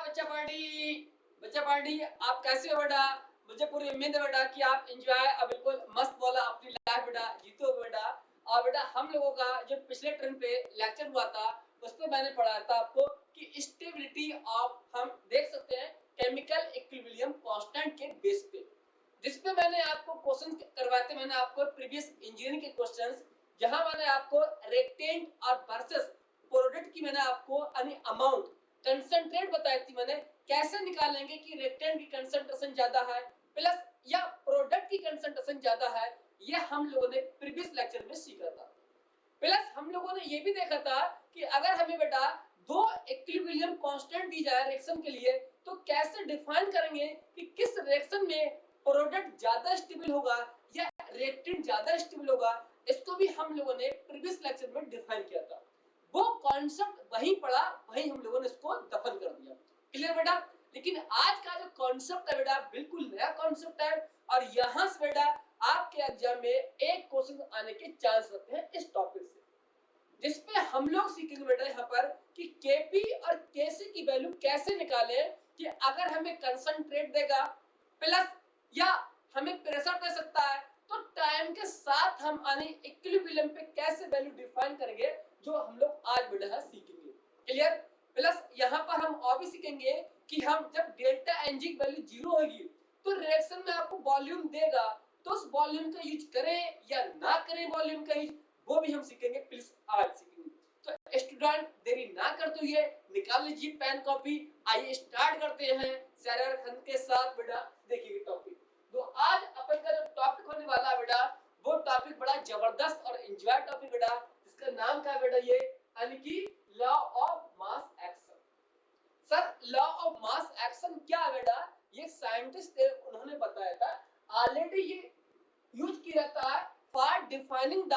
बच्चा पार्टी आप कैसे हो बेटा? मुझे पूरी उम्मीद है बेटा कि आप एंजॉय बिल्कुल मस्त वाला अपनी लाइफ बेटा जीतोगे बेटा। और बेटा हम लोगों का जो पिछले टर्म पे लेक्चर हुआ था उसमें मैंने पढ़ाया था आपको कि स्टेबिलिटी ऑफ हम देख सकते हैं केमिकल इक्विलिब्रियम कांस्टेंट के बेस पे, जिसपे मैंने आपको क्वेश्चन करवाए थे। मैंने आपको प्रीवियस इंजीनियरिंग के क्वेश्चंस जहां मैंने आपको रिएक्टेंट और वर्सेस प्रोडक्ट की मैंने आपको अमाउंट कंसंट्रेट बताई थी। मैंने कैसे निकालेंगे कि रिएक्टेंट की कंसंट्रेशन ज्यादा है प्लस या प्रोडक्ट की कंसंट्रेशन ज्यादा है, ये हम लोगों ने प्रीवियस लेक्चर में सीखा था। प्लस हम लोगों ने ये भी देखा था कि अगर हमें बेटा दो इक्विलिब्रियम कांस्टेंट दी जाए रिएक्शन के लिए तो कैसे डिफाइन करेंगे कि किस रिएक्शन में प्रोडक्ट ज्यादा स्टेबल होगा या रिएक्टेंट ज्यादा स्टेबल होगा। इसको भी हम लोगों ने प्रीवियस लेक्चर में डिफाइन किया था। वो कॉन्सेप्ट वहीं पड़ा, वहीं हम लोगों ने इसको दफन कर दिया। क्लियर बेटा? लेकिन आज का जो कॉन्सेप्ट है बेटा बिल्कुल नया कॉन्सेप्ट है और यहां से बेटा आपके एग्जाम में एक क्वेश्चन आने के चांस रहते हैं इस टॉपिक से, जिसपे हम लोग सीखेंगे बेटा यहाँ पर कि केपी और केसी की वैल्यू कैसे निकालें कि अगर हमें कंसंट्रेट देगा प्लस या हमें प्रेशर दे सकता है तो टाइम के साथ हम इक्विलिब्रियम पे कैसे वैल्यू डिफाइन करेंगे, जो हम लोग आज बेटा सीखेंगे। क्लियर? प्लस यहाँ पर हम और भी सीखेंगे कि हम जब डेल्टा एनजी की वैल्यू 0 होगी तो रिएक्शन में आपको वॉल्यूम देगा तो उस वॉल्यूम का यूज करें या ना करें वॉल्यूम का यूज, वो भी हम सीखेंगे। प्लीज आज सीखेंगे। तो स्टूडेंट देरी ना करते हुए निकाल लीजिए पेन कॉपी, आइए स्टार्ट करते हैं सैरार खंड के साथ। बेटा देखिए टॉपिक तो आज अपन का जो टॉपिक होने वाला है बेटा वो टॉपिक बड़ा जबरदस्त और एंजॉय टॉपिक बेटा, जिसका नाम क्या है बेटा ये यानी कि law of mass action. Sir law of mass action क्या है बेटा? ये साइंटिस्ट थे उन्होंने बताया था, ऑलरेडी ये यूज किया जाता है फॉर डिफाइनिंग द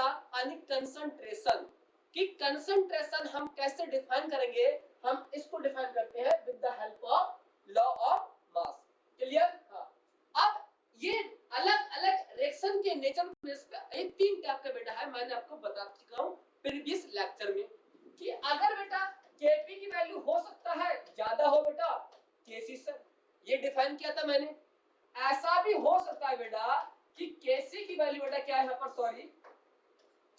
कंसंट्रेशन कि कंसंट्रेशन हम कैसे डिफाइन करेंगे, हम इसको डिफाइन करते हैं with the help of law of mass. Clear? हाँ। अब ये अलग अलग रिएक्शन के नेचर बेस पे ये तीन टाइप का बेटा है, मैंने आपको बता चुका हूं प्रीवियस लेक्चर में कि अगर बेटा केपी की वैल्यू हो सकता है ज्यादा हो बेटा केसी से, ये डिफाइन किया था मैंने। ऐसा भी हो सकता है बेटा कि केसी की वैल्यू बेटा क्या है यहाँ पर, सॉरी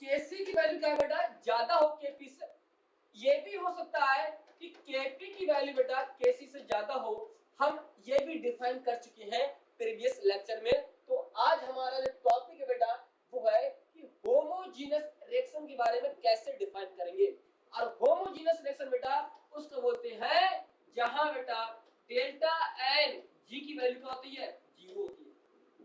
केसी की वैल्यू क्या है बेटा ज्यादा हो केपी से। ये भी हो सकता है कि केपी की वैल्यू बेटा केसी से ज्यादा हो, हम ये भी डिफाइन कर चुके हैं प्रीवियस लेक्चर में। तो आज हमारा जो टॉपिक है बेटा वो है कि होमोजीनस रिएक्शन के बारे में कैसे डिफाइन करेंगे। और होमोजीनस रिएक्शन बेटा उसको बोलते हैं जहां बेटा डेल्टा एन जी की वैल्यू क्या होती है, 0 होती है,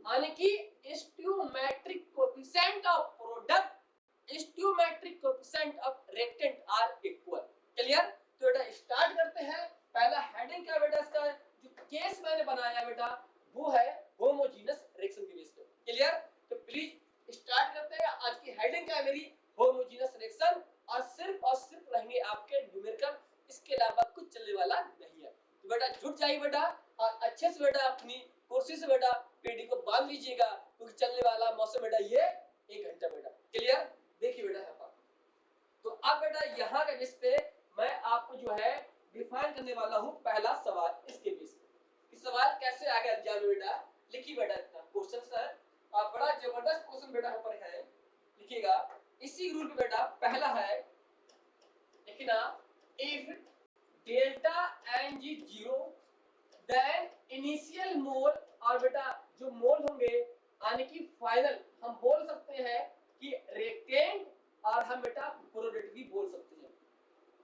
यानी कि stoichiometric coefficient of product stoichiometric coefficient of reactant are equal. Clear? तो बेटा स्टार्ट करते हैं। पहला हेडिंग क्या बेटा इसका जो केस मैंने बनाया बेटा वो है होमोजीनस रिएक्शन के बेस पे। क्लियर? तो प्लीज स्टार्ट करते हैं। आज की हेडिंग क्या है मेरी, होमोजीनस रिएक्शन, और सिर्फ रहेंगे आपके न्यूमेरिकल, इसके अलावा कुछ चलने वाला नहीं है। तो बेटा जुट जाइए बेटा और अच्छे से बेटा अपनी कुर्सी से बेटा पेडी को बांध लीजिएगा क्योंकि चलने वाला मौसम बेटा ये 1 घंटा बेटा। क्लियर? देखिए बेटा यहाँ पर तो अब बेटा यहाँ के बेस पे मैं आपको जो है डिफाइन करने वाला हूँ पहला सवाल। इसके बेस पे सवाल कैसे आ गया एग्जाम में बेटा, लिखिए बेटा इतना क्वेश्चन सर और बड़ा जबरदस्त क्वेश्चन बेटा यहाँ पर है, लिखिएगा इसी रूल पे बेटा। पहला है लिखना if delta N G 0 then initial mole, और बेटा जो मोल होंगे यानी कि फाइनल हम बोल सकते हैं कि रिएक्टेंट और हम बेटा प्रोडक्ट भी बोल सकते हैं।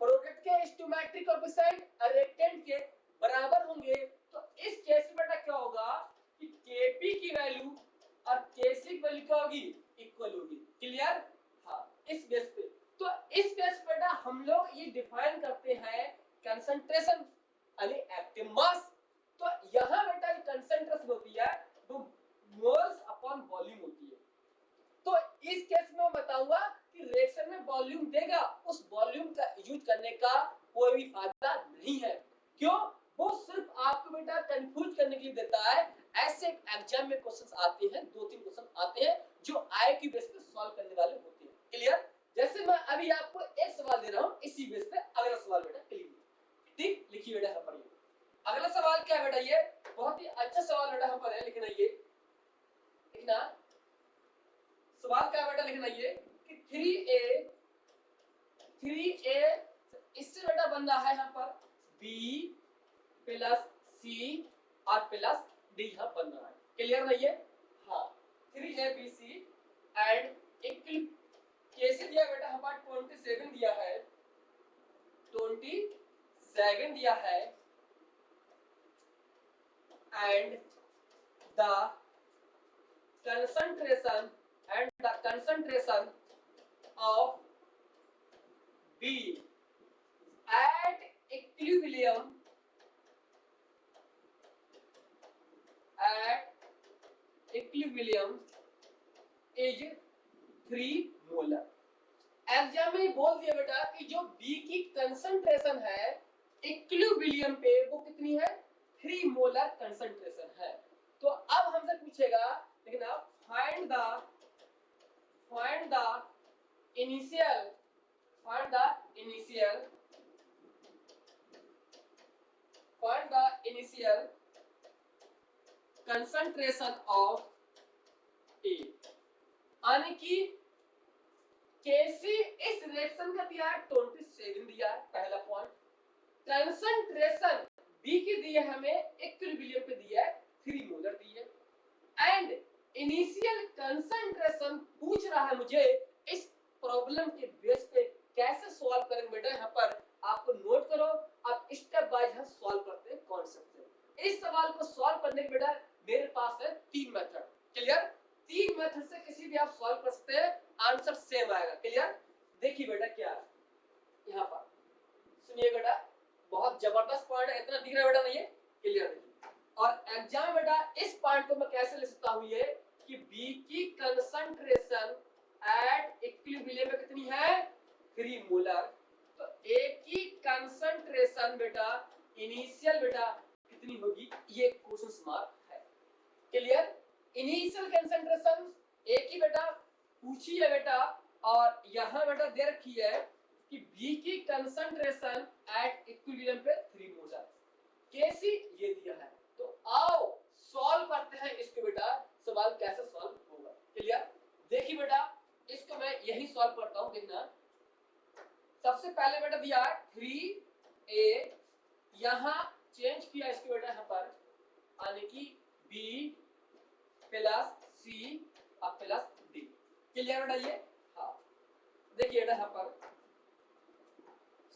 प्रोडक्ट के स्टोइकोमेट्रिक कोएफिशिएंट रिएक्टेंट के बराबर होंगे तो इस केस में बेटा क्या होगा कि केपी की वैल्यू और केसी की वैल्यू क्या होगी, इक्वल होगी। क्लियर? हाँ। इस बेस पे तो इस बेस पे बेटा हम लोग ये डिफाइन करते हैं कंसंट्रेशन यानी एक्टिव मास। तो यहाँ बेटा जो कंसंट्रेशन होती है वो मोल्स अपॉन वॉल्यूम होती है। तो इस केस में मैं बताऊंगा कि रिएक्शन में वॉल्यूम देगा, उस वॉल्यूम का यूज करने का कोई भी फायदा नहीं है। क्यों? वो सिर्फ आपको बेटा कंफ्यूज करने के लिए देता है। ऐसे एग्जाम में क्वेश्चंस आते हैं, 2-3 क्वेश्चन आते हैं जो आईक्यू बेस पे सॉल्व करने वाले होते हैं। क्लियर? जैसे मैं अभी आपको एक सवाल दे रहा हूं, इसी बेस पे अगला सवाल बेटा क्लियर। ठीक? लिखिए बेटा यहाँ पर अगला सवाल क्या है बेटा, ये बहुत ही अच्छा सवाल बेटा यहाँ पर है, लिखना ये, लिखना सवाल क्या है बेटा, लिखना ये कि 3a इससे बेटा बन रहा है यहाँ पर b प्लस c और प्लस d यहाँ बन रहा है, क्लियर नहीं है? हाँ, 3abc एंड इक्वल कैसे दिया बेटा यहाँ पर 27 दिया है, 27 दिया है and the concentration of B at equilibrium is 3 molar. Exam में बोल दिया बेटा कि जो B की कंसंट्रेशन है इक्विलिब्रियम पे वो कितनी है, 3 मोलर कंसंट्रेशन है। तो अब हमसे पूछेगा, लेकिन आप find the initial concentration of A, यानी कि कैसे इस रिएक्शन का दिया है 27 दिया है, पहला पॉइंट। कंसंट्रेशन B की दी है हमें इक्विलिब्रियम पे दिया है 3 मोलर दी है, एंड इनिशियल कंसंट्रेशन पूछ रहा है मुझे। इस प्रॉब्लम के बेस पे कैसे सॉल्व करेंगे बेटा, यहाँ पर आपको नोट करो, आप स्टेप बाय स्टेप सॉल्व करते हैं कॉन्सेप्ट से। इस सवाल को सॉल्व करने के बेटा मेरे पास है 3 मेथड, क्लियर? 3 मेथड से किसी भी आप सॉल्व कर सकते हैं, आंसर सेम आएगा, क्लियर? देखिए बेटा क्या है यहाँ पर, सुनिए बेटा, बहुत जबरदस्त पॉइंट है, इतना दिख रहा है बेटा नहीं है, क्लियर देखिए। और एग्जाम बेटा इस पॉइंट को मैं कैसे ले सकता हूँ, ये कि B की कंसंट्रेशन एट इक्विलिब्रियम में कितनी है, 3 मोलर, तो A की कंसंट्रेशन बेटा इनिशियल बेटा कितनी होगी, ये क्वेश्चन मार्क है, क्लियर? इनिशियल कंसंट्रेशन A की बेटा पूछी है बेटा, और यहाँ बेटा दे रखी है कि B की कंसंट्रेशन एट इक्विलिब्रियम पे 3 मोलर, कैसी ये दिया है। तो आओ सॉल्व करते हैं इसको बेटा, सवाल कैसे सॉल्व होगा, क्लियर? देखिए बेटा इसको मैं यही सॉल्व करता हूं, देखना। सबसे पहले बेटा दिया है 3a, यहां चेंज किया इसको बेटा यहाँ पर, यानी कि b प्लस c और प्लस d, क्लियर बेटा ये? हाँ देखिए बेटा यहाँ पर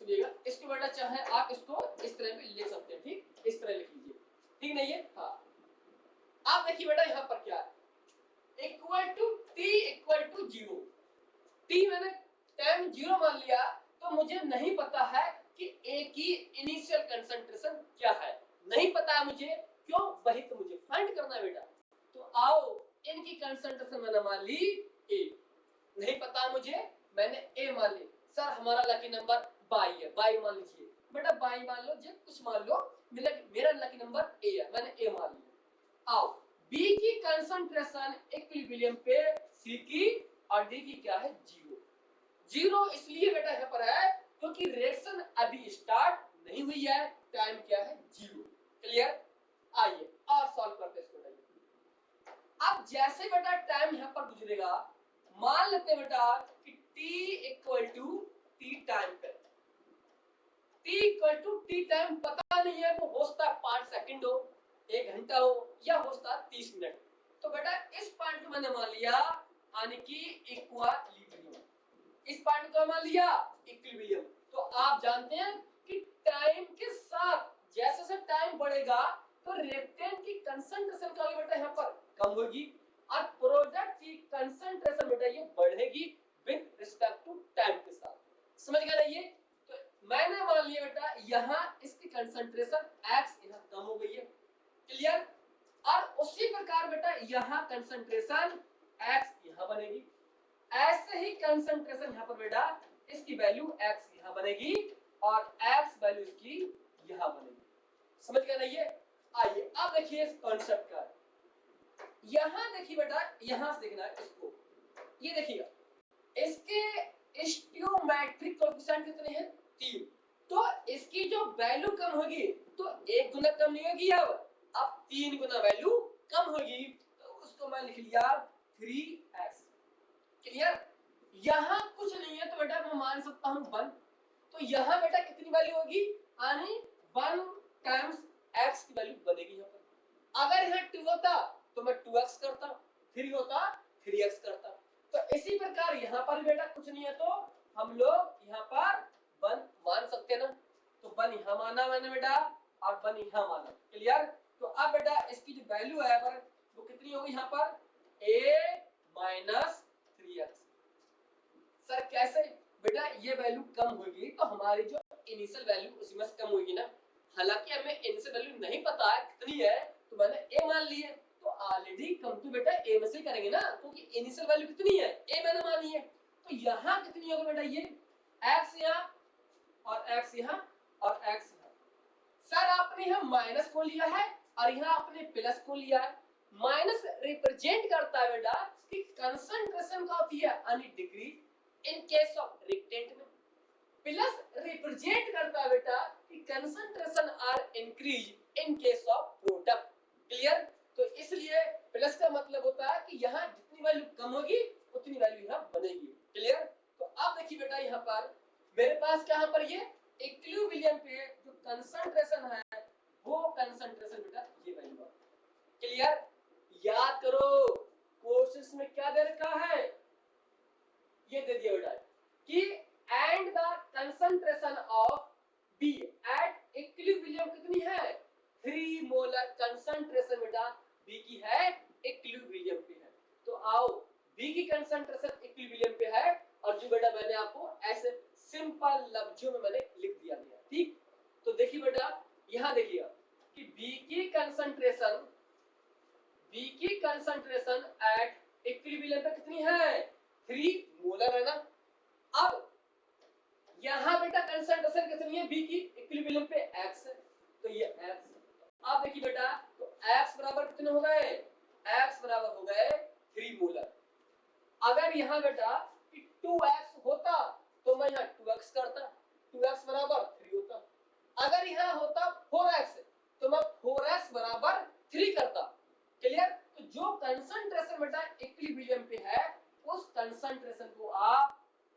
सुनिएगा, इसको बेटा चाहे आप इसको इस तरह भी लिख सकते हैं, ठीक, इस तरह लिख लीजिए, ठीक नहीं है? हाँ, आप देखिए बेटा यहाँ पर क्या है, equal to t equal to 0, t मैंने टाइम 0 मान लिया, तो मुझे नहीं पता है कि A की इनिशियल कंसंट्रेशन क्या है, नहीं पता है मुझे, क्यों, वही तो मुझे फाइंड करना है बेटा। तो आओ इनकी कंसंट्रेशन मैंने मान ली A, नहीं पता मुझे, मैंने A मान ली। सर हमारा लकी नंबर 22 है, 22 मान लीजिए बेटा, 22 मान लो, जो कुछ मान लो, मेरा लकी नंबर A है, मैंने A मान लिया। आओ B की कंसंट्रेशन इक्विलिब्रियम पे C की और D की क्या है, 0 इसलिए बेटा यहाँ पर है क्योंकि रिएक्शन अभी स्टार्ट नहीं हुई है, टाइम क्या है, 0, क्लियर? आइए और सॉल्व करते हैं इसको बेटा। अब जैसे बेटा टाइम यहाँ पर गुजरेगा, मान लेते हैं बेटा कि t equal to t time पे, t equal to t time पता नहीं है, वो हो सकता है 5 सेकंड हो, 1 घंटा हो, या हो सकता है 30 मिनट। तो बेटा इस पॉइंट को मैंने मान लिया यानी कि इक्विलिब्रियम, इस पॉइंट को मान लिया इक्विलिब्रियम। तो आप जानते हैं कि टाइम के साथ जैसे जैसे टाइम बढ़ेगा तो रिएक्टेंट की कंसंट्रेशन क्या होगी बेटा, यहाँ पर कम होगी, और प्रोडक्ट की कंसंट्रेशन बेटा ये बढ़ेगी विद रिस्पेक्ट टू टाइम के साथ, समझ गए ना ये? तो मैंने मान लिया बेटा यहाँ इसकी कंसंट्रेशन x यहाँ कम हो गई है, क्लियर? और उसी प्रकार बेटा यहाँ कंसंट्रेशन x यहाँ बनेगी, ऐसे ही कंसंट्रेशन यहाँ पर बेटा इसकी वैल्यू x यहाँ बनेगी और x वैल्यू इसकी यहाँ बनेगी, समझ गए ना ये? आइए अब देखिए इस कॉन्सेप्ट का, यहाँ देखिए बेटा, यहाँ से देखना है इसको, ये देखिएगा इसके स्टोइकोमेट्रिक कोएफिशिएंट कितने हैं, 3, तो इसकी जो वैल्यू कम होगी तो 1 गुना कम नहीं होगी, अब 3 गुना वैल्यू कम होगी, तो उसको मैं लिख लिया 3x। क्लियर? यहाँ कुछ नहीं है तो बेटा मैं मान सकता हूँ 1, तो यहाँ बेटा कितनी वैल्यू होगी, यानी 1 टाइम्स x की वैल्यू बनेगी यहाँ पर। अगर यहाँ 2 होता तो मैं 2x करता, 3 होता 3x करता। तो इसी प्रकार यहाँ पर बेटा कुछ नहीं है तो हम लोग यहाँ पर 1 मान सकते हैं ना, तो 1 यहाँ माना मैंने बेटा और 1 यहाँ माना। क्लियर? तो अब बेटा इसकी जो वैल्यू है पर वो कितनी होगी यहाँ पर, a माइनस 3x। सर कैसे? बेटा ये वैल्यू कम होगी तो हमारी जो इनिशियल वैल्यू उसी में से कम होगी ना। हालांकि हमें इनिशियल वैल्यू नहीं पता है कितनी है, तो मैंने a मान ली है, तो ऑलरेडी कम तो बेटा a में से करेंगे ना, क्योंकि इनिशियल वैल्यू कितनी है, a मैंने मान ली है। तो यहाँ कितनी होगी बेटा, ये x यहाँ और x यहाँ और x यहाँ। सर आपने यहाँ माइनस को लिया है और यहाँ आपने प्लस को लिया है। माइनस रिप्रेजेंट करता है बेटा कि कंसंट्रेशन का होती है यानी decrease in case of reactant में, प्लस रिप्रेजेंट करता है बेटा कि concentration are increase in case of product. Clear? तो इसलिए प्लस का मतलब होता है कि यहाँ जितनी वैल्यू कम होगी उतनी वैल्यू यहाँ बनेगी। क्लियर? तो अब देखिए बेटा यहाँ पर मेरे पास क्या यहाँ पर ये इक्विलिब्रियम पे जो कंसंट्रेशन है वो कंसंट्रेशन बेटा ये वैल्यू है। क्लियर? याद करो क्वेश्चंस में क्या दे रखा है, ये दे दिया बेटा कि and the concentration of B at equilibrium कितनी है, 3 मोलर कंसंट्रेशन बेटा B की है इक्विलिब्रियम पे है। तो आओ B की कंसंट्रेशन इक्विलिब्रियम पे है और जो बेटा मैंने आपको ऐसे सिंपल लफ्जों में मैंने लिख दिया गया। ठीक? तो देखिए बेटा यहाँ देखिएगा कि B की कंसंट्रेशन एट इक्विलिब्रियम पे कितनी है, 3 मोलर है ना। अब यहाँ बेटा कंसंट्रेशन कितनी है B की इक्विलिब्रियम पे x है, तो ये x। अब देखिए बेटा तो x बराबर कितने हो गए, x बराबर हो गए 3 मोलर। अगर यहाँ बेटा 2x होता तो मैं यहाँ 2x करता, 2x बराबर 3 होता। अगर यहाँ होता 4x तो मैं 4x बराबर 3 करता। क्लियर? तो जो कंसंट्रेशन बेटा इक्विलिब्रियम पे है उस कंसंट्रेशन को आप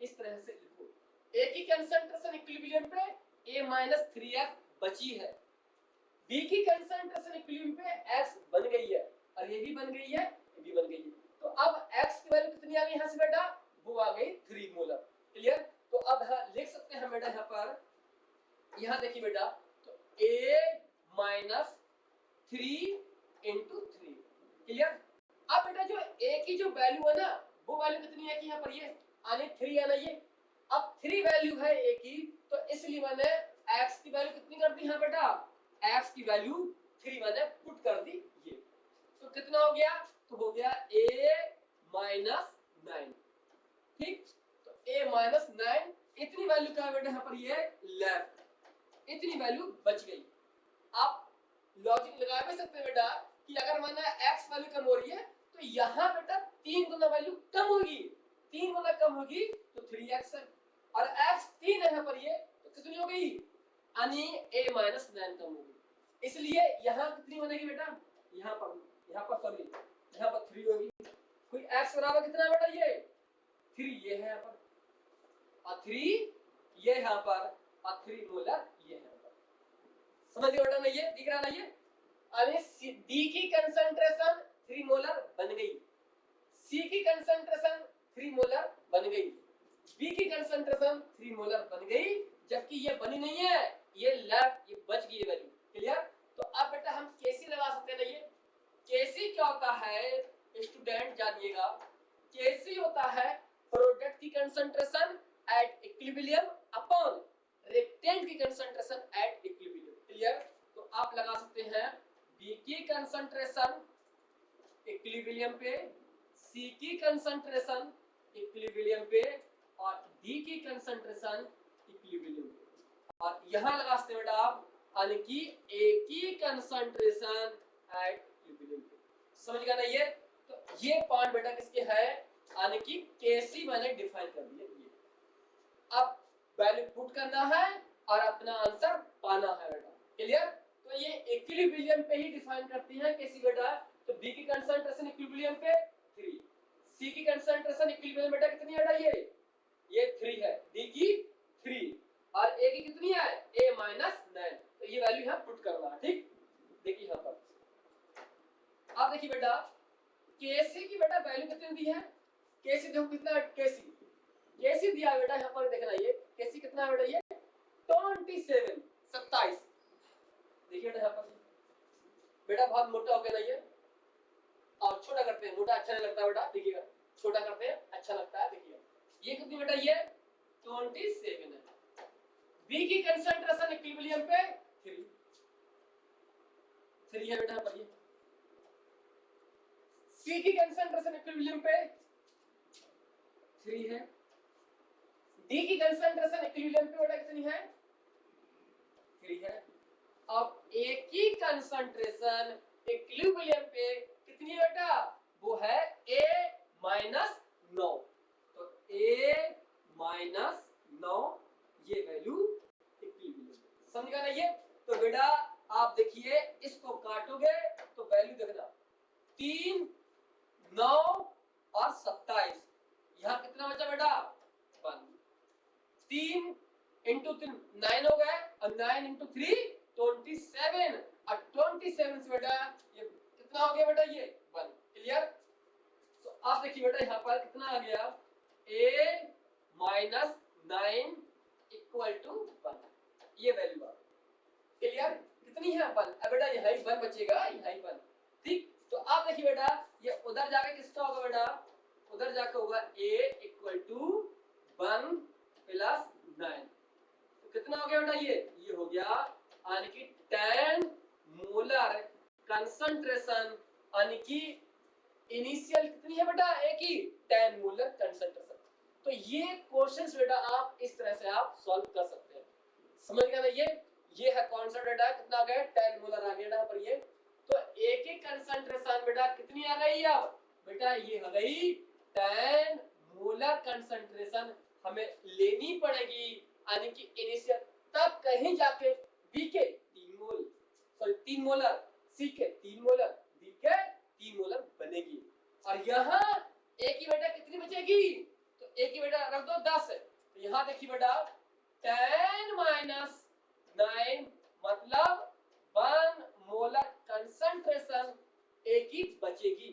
इस तरह से लिखो, A की कंसंट्रेशन इक्विलिब्रियम पे A माइनस 3x बची है, B की कंसंट्रेशन इक्विलिब्रियम पे x बन गई है और ये भी बन गई है, ये भी बन गई है। तो अब x की वैल्यू कितनी आ गई यहाँ से बेटा, वो आ गई 3 मोलर। क्लियर? तो अब लिख सकते हैं बेटा यहाँ पर, यहाँ देखिए बेटा तो A माइनस 3 इंटू 3। क्लियर? अब बेटा जो A की जो वैल्यू है ना वो वैल्यू कितनी है कि यहाँ पर ये आने 3 आना, ये अब 3 वैल्यू है A की, तो इसलिए मैंने x की वैल्यू कितनी कर दी यहाँ बेटा, x की वैल्यू 3 मैंने पुट कर दी ये। तो कितना हो गया, तो हो गया A माइनस 9। ठीक? तो A माइनस 9 इतनी वैल्यू का है बेटा यहाँ पर ये लेफ्ट, इतनी वैल्यू बच गई। आप लॉजिक लगा भी सकते हैं बेटा कि अगर माना x वैल्यू कम हो रही है तो यहाँ बेटा 3 गुना वैल्यू कम होगी, 3 गुना कम होगी तो 3x है और x 3 है यहाँ पर ये, तो कितनी हो गई, यानी A माइनस 9 कम होगी। इसलिए यहाँ कितनी बनेगी बेटा, यहाँ पर सॉरी यहाँ पर 3 होगी। कोई x बराबर कितना है बेटा, ये 3 ये है यहाँ पर और 3 ये यहाँ पर और 3 मोलर ये है यहाँ पर। समझ गए बेटा ना, ये दिख रहा ना, ये अरे D की कंसंट्रेशन 3 मोलर बन गई, C की कंसंट्रेशन 3 मोलर बन गई, B की कंसंट्रेशन 3 मोलर बन गई, जबकि ये बनी नहीं है, ये लेफ्ट, ये बच गई वैल्यू। क्लियर? तो अब बेटा हम केसी लगा सकते हैं। ये केसी क्या होता है स्टूडेंट जानिएगा, केसी होता है प्रोडक्ट की concentration at equilibrium upon reactant की कंसंट्रेशन एट इक्विलिब्रियम। क्लियर? तो आप लगा सकते हैं B की कंसंट्रेशन इक्विलिब्रियम पे, C की कंसंट्रेशन इक्विलिब्रियम पे और D की कंसंट्रेशन इक्विलिब्रियम पे, और यहां लगा सकते हैं बेटा आप यानी कि A की कंसंट्रेशन एट इक्विलिब्रियम पे। समझ गया ना ये? तो ये पॉइंट बेटा किसके है, यानी कि Kc मैंने डिफाइन कर दिया। ये अब वैल्यू पुट करना है और अपना आंसर पाना है बेटा। क्लियर? तो ये इक्विलिब्रियम पे ही डिफाइन करती है कैसी बेटा। तो बी की कंसंट्रेशन इक्विलिब्रियम पे 3, सी की कंसंट्रेशन इक्विलिब्रियम बेटा कितनी है बेटा, ये 3 है, डी की 3 और ए की कितनी है, a माइनस 9। तो ये वैल्यू यहाँ पुट करना है। ठीक, देखिए यहाँ पर आप देखिए बेटा केसी की बेटा वैल्यू कितनी दी है, केसी देखो कितना है, केसी दिया बेटा यहाँ पर देखना, ये केसी कितना है बेटा, ये 27 27। देखिए बेटा यहाँ पर बेटा बहुत मोटा हो गया ना ये, और छोटा करते हैं, मोटा अच्छा नहीं लगता बेटा, देखिएगा छोटा करते हैं अच्छा लगता है। देखिए ये कितनी बेटा, ये 27 है। बी की कंसंट्रेशन इक्विलिब्रियम पे 3 है बेटा पर, ये सी की कंसंट्रेशन इक्विलिब्रियम पे 3 है, डी की कंसंट्रेशन इक्विलिब्रियम पे बेटा कितनी है, 3 है। अब ए की कंसंट्रेशन इक्विलिब्रियम पे कितनी है बेटा, वो है a माइनस 9। तो a माइनस 9 ये वैल्यू इक्विलिब्रियम, समझ गया ना ये। तो बेटा आप देखिए इसको काटोगे तो वैल्यू देखना 3 9 और 27, यहाँ कितना बचा बेटा 1, 3 इंटू 3 9 हो गए और 9 इंटू 3 27 और 27 से बेटा ये कितना हो गया बेटा, ये 1। क्लियर? तो आप देखिए बेटा यहाँ पर कितना आ गया, a माइनस 9 इक्वल टू 1, ये वैल्यू आ गई। क्लियर? कितनी है 1, अब बेटा यहाँ ही 1 बचेगा, यहाँ ही 1। ठीक, तो आप देखिए बेटा ये उधर जाके किसका होगा बेटा, उधर जाके होगा a इक्वल टू 1 प्लस 9। तो कितना हो गया बेटा, ये हो गया यानी कि 10 मोलर कंसंट्रेशन, यानी कि इनिशियल कितनी है बेटा, ए की 10 मोलर कंसंट्रेशन। तो ये क्वेश्चंस बेटा आप इस तरह से आप सॉल्व कर सकते हैं, समझ गए ना। ये है कौन सा बेटा, कितना आ गया 10 मोलर आ गया पर ये। तो ए की कंसंट्रेशन बेटा कितनी आ गई, अब बेटा ये आ गई 10 मोलर कंसंट्रेशन हमें लेनी पड़ेगी, यानी कि इनिशियल, तब कहीं जाके बी के 3 मोल, सॉरी 3 मोलर, सी के 3 मोलर, डी के 3 मोलर बनेगी। और यहाँ ए की बेटा कितनी बचेगी, तो ए की बेटा रख दो 10 है। तो यहाँ देखिए बेटा 10 माइनस 9 मतलब 1 मोलर कंसंट्रेशन ए की बचेगी।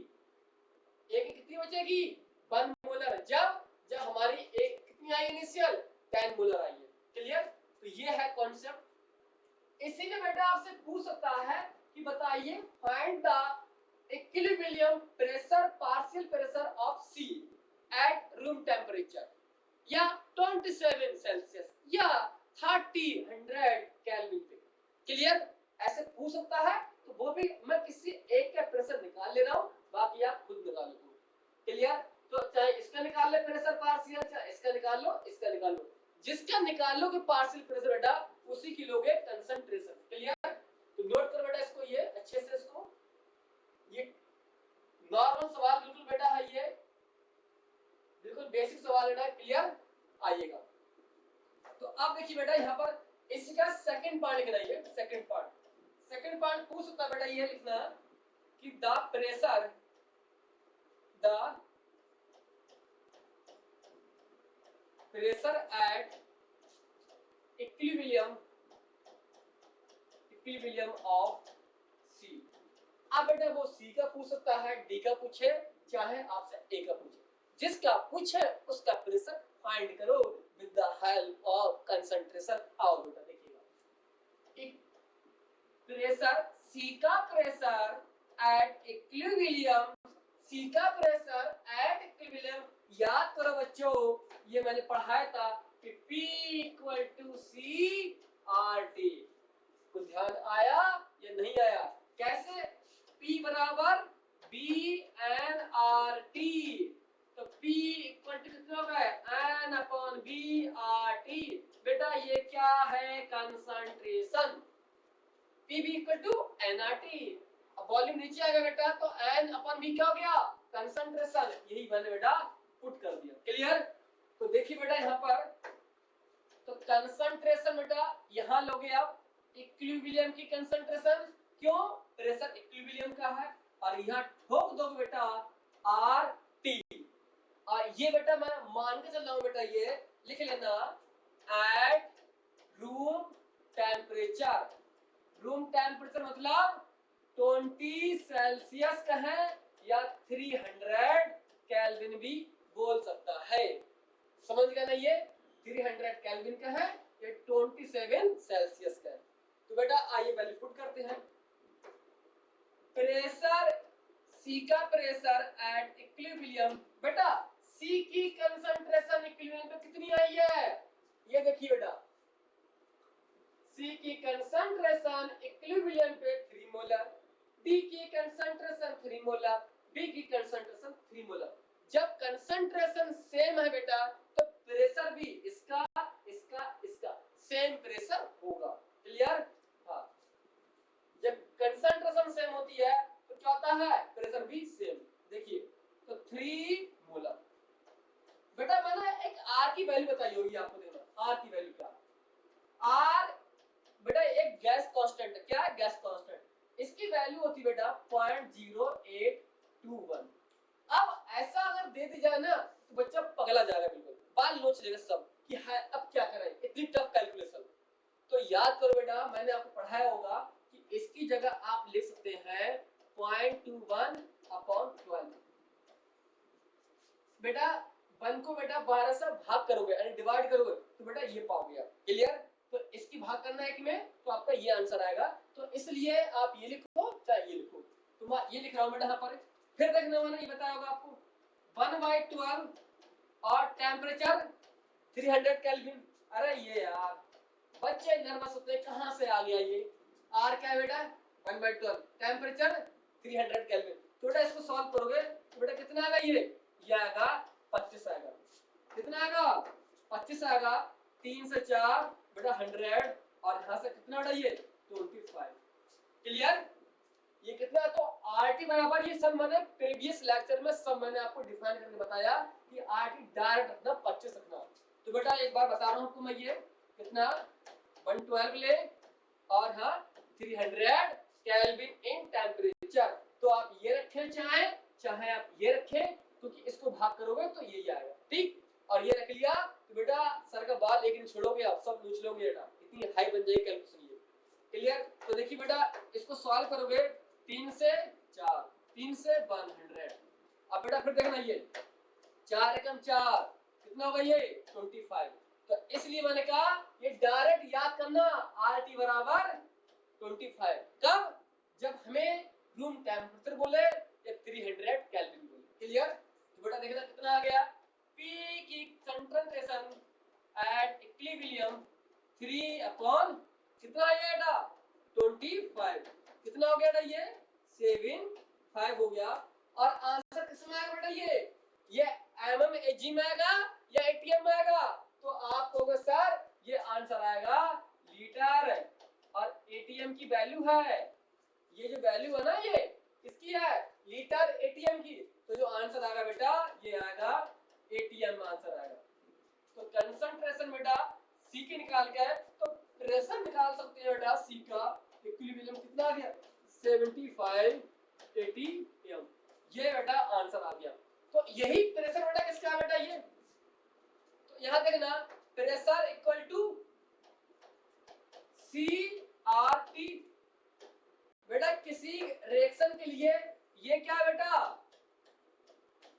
ए की कितनी बचेगी 1 मोलर, जब हमारी ए कितनी आई इनिशियल 10 मोलर आई है। क्लियर? तो ये है कॉन्सेप्ट। इसीलिए बेटा आपसे पूछ सकता है कि बताइए find the equilibrium pressure partial pressure of C at room temperature या 27 सेल्सियस या 30 केल्विन पे। क्लियर? ऐसे पूछ सकता है, तो वो भी मैं किसी एक का प्रेशर निकाल ले रहा हूँ, बाकी आप खुद निकाल लो। क्लियर? तो चाहे इसका निकाल ले प्रेशर पार्शियल, चाहे इसका निकाल लो, इसका निकाल लो, जिसका निकाल लो कि पार्शियल प्रेशर बेटा उसी की लोगे कंसंट्रेशन। क्लियर? तो नोट कर बेटा इसको, ये अच्छे से इसको, ये नॉर्मल सवाल बिल्कुल बेटा है, ये बिल्कुल बेसिक सवाल बेटा। क्लियर? आइएगा तो आप देखिए बेटा यहाँ पर इसका सेकंड पार्ट लिखना है, सेकंड पार्ट पूछ सकता बेटा ये लिखना कि the pressure at equilibrium of C. अब बेटा वो सी का पूछ सकता है, डी का पूछे, चाहे आपसे ए का पूछे, जिसका पूछे उसका प्रेशर फाइंड करो with the help of concentration. आओ बेटा देखिएगा, प्रेशर सी का प्रेशर एट इक्विलिब्रियम, सी का प्रेशर एट इक्विलिब्रियम, याद करो बच्चों ये मैंने पढ़ाया था कि P equal to C R T. कुछ ध्यान आया या नहीं आया? कैसे? P बराबर बी एन आर टी, तो P इक्वल टू कितना होगा N upon B R T. बेटा ये क्या है कंसंट्रेशन, P भी equal to N R T. अब वॉल्यूम नीचे आ गया बेटा, तो एन अपॉन बी क्या हो गया कंसंट्रेशन, यही मैंने बेटा पुट कर दिया। क्लियर? तो देखिए बेटा यहाँ पर तो कंसंट्रेशन बेटा यहाँ लोगे आप इक्विलिब्रियम की कंसंट्रेशन, क्यों, प्रेशर इक्विलिब्रियम का है, और यहाँ ठोक दोगे बेटा आर टी, और ये बेटा मैं मान के चल रहा हूँ बेटा, ये लिख लेना eight room temperature. Room temperature मतलब 20 सेल्सियस का है या 300 केल्विन भी बोल सकता है। समझ गया ना, ये 300 केल्विन का है, ये 27 सेल्सियस का है। तो बेटा आइए वैल्यू पुट करते हैं। प्रेशर सी का प्रेशर एट इक्विलिब्रियम, बेटा सी की कंसंट्रेशन इक्विलिब्रियम पे कितनी आई है, ये देखिए बेटा, सी की कंसंट्रेशन इक्विलिब्रियम पे 3 मोलर, डी की कंसंट्रेशन 3 मोलर, बी की कंसंट्रेशन 3 मोलर। जब कंसंट्रेशन सेम है बेटा तो प्रेशर भी इसका इसका इसका सेम प्रेशर होगा। क्लियर? हाँ, जब कंसंट्रेशन सेम होती है तो क्या होता है, प्रेशर भी सेम। देखिए तो 3 मोलर। बेटा मैंने एक आर की वैल्यू बताई होगी आपको, देखना आर की वैल्यू क्या, आर बेटा एक गैस कांस्टेंट है, क्या है, गैस कांस्टेंट, इसकी वैल्यू होती है बेटा 0.0821। अब ऐसा अगर दे दी जाए ना तो बच्चा पगला जाएगा, बिल्कुल बाल नोच लेगा सब कि है अब क्या करें, इतनी टफ कैलकुलेशन। तो याद करो बेटा, मैंने आपको पढ़ाया होगा कि इसकी जगह आप लिख सकते हैं 0.21/12। बेटा 1 को बेटा 12 से भाग करोगे यानी डिवाइड करोगे तो बेटा ये पाओगे आप। क्लियर? तो इसकी भाग करना है एक में तो आपका ये आंसर आएगा। तो इसलिए आप ये लिखो चाहे ये लिखो, तो मैं ये लिख रहा हूं बेटा यहाँ पर। फिर देखना मैंने ये बताया होगा आपको 1/12 और टेम्परेचर 300 केल्विन। अरे ये यार बच्चे नर्वस होते हैं, कहां से आ गया ये, आर क्या है बेटा 1/12, टेम्परेचर 300 केल्विन। तो बेटा इसको सॉल्व करोगे तो बेटा कितना आएगा, ये आएगा 25 आएगा। कितना आएगा, 25 आएगा। 3 से 4 बेटा 100 और यहां से कितना बेटा ये 25। क्लियर? ये कितना, तो आरटी बराबर, ये सब मैंने प्रीवियस लेक्चर में सब मैंने आपको डिफाइन करके बताया कि आरटी डायरेक्ट रखना 25 रखना। तो बेटा एक बार बता रहा हूं आपको मैं, ये कितना 112 ले और हाँ 300 केल्विन इन टेम्परेचर। तो आप ये रखें चाहे आप ये रखें, क्योंकि इसको भाग करोगे तो यही आएगा। ठीक, और ये रख लिया तो बेटा सर का बाल एक दिन छोड़ोगे आप सब पूछ लोगे बेटा, इतनी हाई बन जाएगी कैलकुलेशन ये। क्लियर? तो देखिए बेटा इसको सॉल्व करोगे 3 से 4, 3 से 100। अब बेटा फिर देखना ये 4 एकम 4 कितना होगा ये 25। तो इसलिए मैंने कहा ये डायरेक्ट याद करना आरटी बराबर 25। कब, जब हमें रूम टेम्परेचर बोले या 300 केल्विन बोले। क्लियर? तो बेटा देखना कितना आ गया, पी की कंसंट्रेशन एट इक्विलिब्रियम 3 अपॉन कितना आ गया बेटा 25। कितना हो गया बेटा ये 75 हो गया। और आंसर किसमें आएगा बेटा, ये एमएम एजी में आएगा या एटीएम में आएगा, तो आप कहोगे सर ये आंसर आएगा लीटर, और एटीएम की वैल्यू है, ये जो वैल्यू है ना ये किसकी है, लीटर एटीएम की। तो जो आंसर आएगा बेटा ये आएगा एटीएम में आंसर आएगा। तो कंसंट्रेशन बेटा सी के निकाल के तो प्रेशर निकाल सकते हैं बेटा, सी का इक्विलिब्रियम कितना आ गया 75 एटीएम। ये बेटा आंसर आ गया। तो यही प्रेशर बेटा किसका है बेटा, ये तो यहां देखना pressure equal to C R T. बेटा किसी रिएक्शन के लिए ये क्या है बेटा,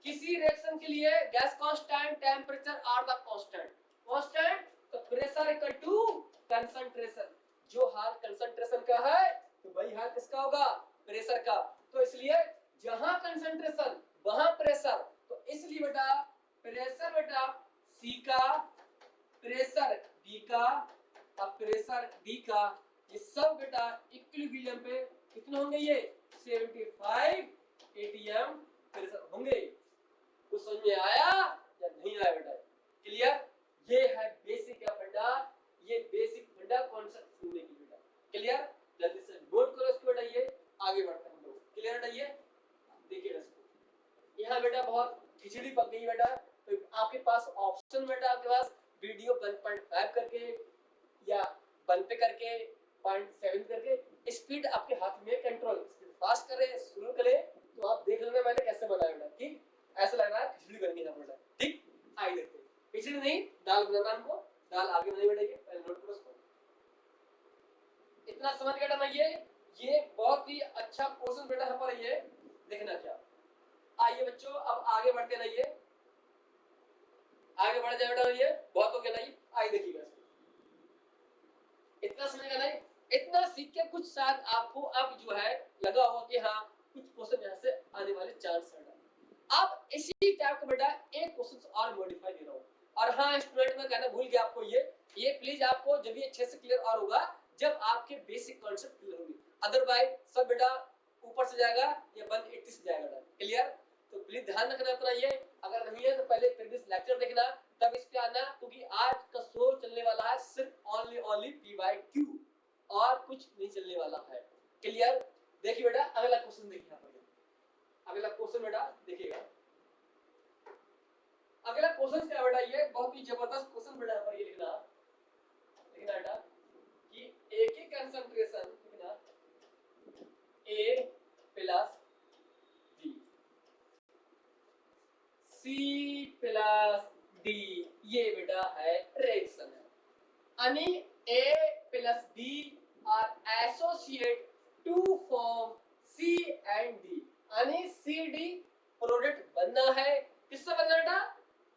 किसी रिएक्शन के लिए gas constant temperature are the constant, constant तो प्रेशर इक्वल टू कंसंट्रेशन। जो हाल कंसंट्रेशन का है तो वही हाल किसका होगा, प्रेशर का। तो इसलिए जहां कंसंट्रेशन वहां प्रेशर, तो इसलिए बेटा प्रेशर बेटा सी का, प्रेशर बी का और प्रेशर डी का, ये सब बेटा इक्विलिब्रियम पे कितने होंगे, ये 75 एटीएम प्रेशर होंगे। कुछ समझ में आया या नहीं आया बेटा? क्लियर? ये है बेसिक का फंडा, ये बेसिक फंडा कॉन्सेप्ट सुनने की बेटा। क्लियर? जल्दी से नोट करो इसको बेटा, ये आगे बढ़ते हैं हम लोग। क्लियर बेटा? ये देखिए इसको, यहाँ बेटा बहुत खिचड़ी पक गई बेटा। तो आपके पास ऑप्शन बेटा, आपके पास वीडियो 1.5 करके या 1 पे करके 0.7 करके स्पीड आपके हाथ में कंट्रोल, स्पीड फास्ट करें स्लो करें तो आप देख लेना मैंने कैसे बनाया बेटा। ठीक, ऐसा लग रहा है खिचड़ी करनी है बेटा। ठीक, आइए देखते हैं। खिचड़ी नहीं, दाल बनाना हमको, दाल आगे बनाई बेटा, ये पहले नोट करो इसको। इतना समझ गया ना ये बहुत ही अच्छा क्वेश्चन बेटा यहाँ पर ये देखना क्या। आइए बच्चों अब आगे बढ़ते रहिए, आगे बढ़ जाए बेटा, ये बहुत हो गया ना ये। आइए देखिएगा, इतना समझेगा नहीं, इतना सीख के कुछ शायद आपको अब जो है लगा होगा कि हाँ कुछ क्वेश्चन यहाँ से आने वाले चांस है। अब इसी टाइप का बेटा एक क्वेश्चन और मॉडिफाई दे रहा हूँ। और हाँ स्टूडेंट में कहना भूल गया आपको, ये प्लीज आपको जब ये अच्छे से क्लियर और होगा जब आपके बेसिक कॉन्सेप्ट क्लियर होगी, अदरवाइज सब बेटा ऊपर से जाएगा या 180 से जाएगा। क्लियर, तो प्लीज ध्यान रखना अपना ये, अगर नहीं है तो पहले प्रीवियस लेक्चर देखना तब इस पे आना, क्योंकि आज का शो चलने वाला है सिर्फ ओनली पी बाय क्यू और कुछ नहीं चलने वाला है। क्लियर, देखिए बेटा अगला क्वेश्चन देखिए यहाँ पर, अगला क्वेश्चन बेटा देखिएगा। अगला क्वेश्चन क्या बेटा, ये बहुत ही जबरदस्त क्वेश्चन बेटा पर ये लिखना बेटा कि एक ही कंसंट्रेशन लिखना A plus D C plus D, ये बेटा है रिएक्शन है, यानी A plus D are associate to form C and D, यानी CD प्रोडक्ट बनना है, किससे बनना बेटा,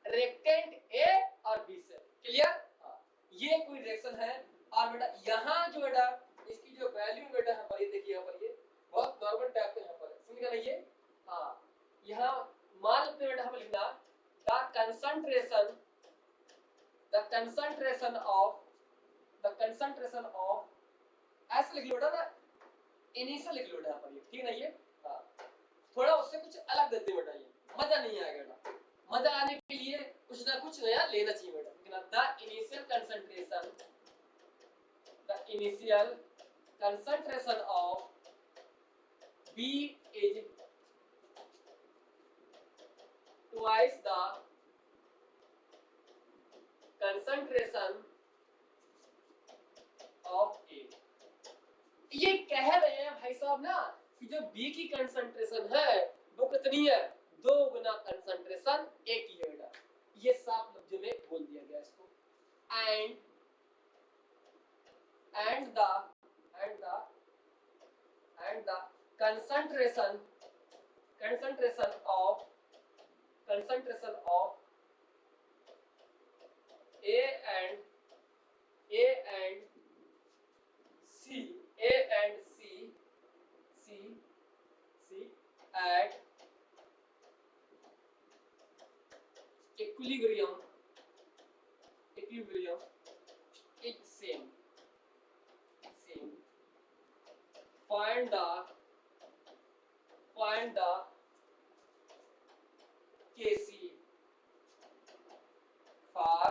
रिएक्टेंट A और B से। क्लियर, ये कोई रिएक्शन है। और बेटा यहाँ जो बेटा इसकी जो वैल्यू बेटा यहाँ पर ये देखिए, यहाँ पर ये बहुत नॉर्मल टाइप में यहाँ पर समझ गया ये। हाँ, यहाँ मान लेते बेटा हम लिखना द कंसंट्रेशन ऑफ ऐसे लिख लो बेटा ना, इनिशियल लिख लो बेटा यहाँ पर ये, ठीक है ये। हाँ, थोड़ा उससे कुछ अलग देते बेटा, ये मजा नहीं आएगा बेटा, मजा आने के लिए कुछ ना कुछ नया लेना चाहिए बेटा। The initial concentration of B is twice the concentration of A। ये कह रहे हैं भाई साहब ना कि जो B की कंसंट्रेशन है वो कितनी है, 2 गुना कंसंट्रेशन A की है बेटा, ये साफ लफ्जों में बोल दिया गया इसको। and the concentration of A and C at equilibrium is same. Find the Kc for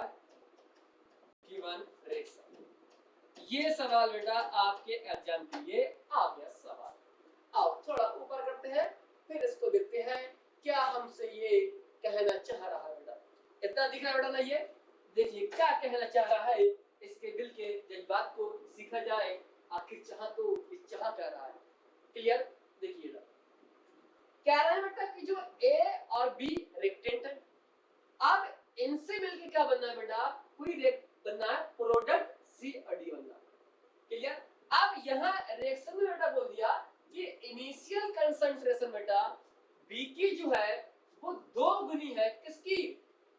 given reaction। ये सवाल बेटा आपके एग्जाम के लिए आ गया सवाल। आओ थोड़ा ऊपर करते हैं, फिर इसको देखते हैं क्या हमसे ये कहना चाह रहा है बेटा। इतना दिख रहा है बेटा ना, ये देखिए क्या कहना चाह रहा है, इसके दिल के जज्बात को सीखा जाए, आखिर चाह तो इस चाह कह रहा है। क्लियर, देखिएगा कह रहा है बेटा कि जो A और B रिएक्टेंट है, अब इनसे मिलके क्या बनना है बेटा, कोई बनना है प्रोडक्ट C और D बनना है। क्लियर, अब यहाँ रिएक्शन में बेटा बोल दिया कि इनिशियल कंसंट्रेशन बेटा B की जो है वो 2 गुनी है किसकी,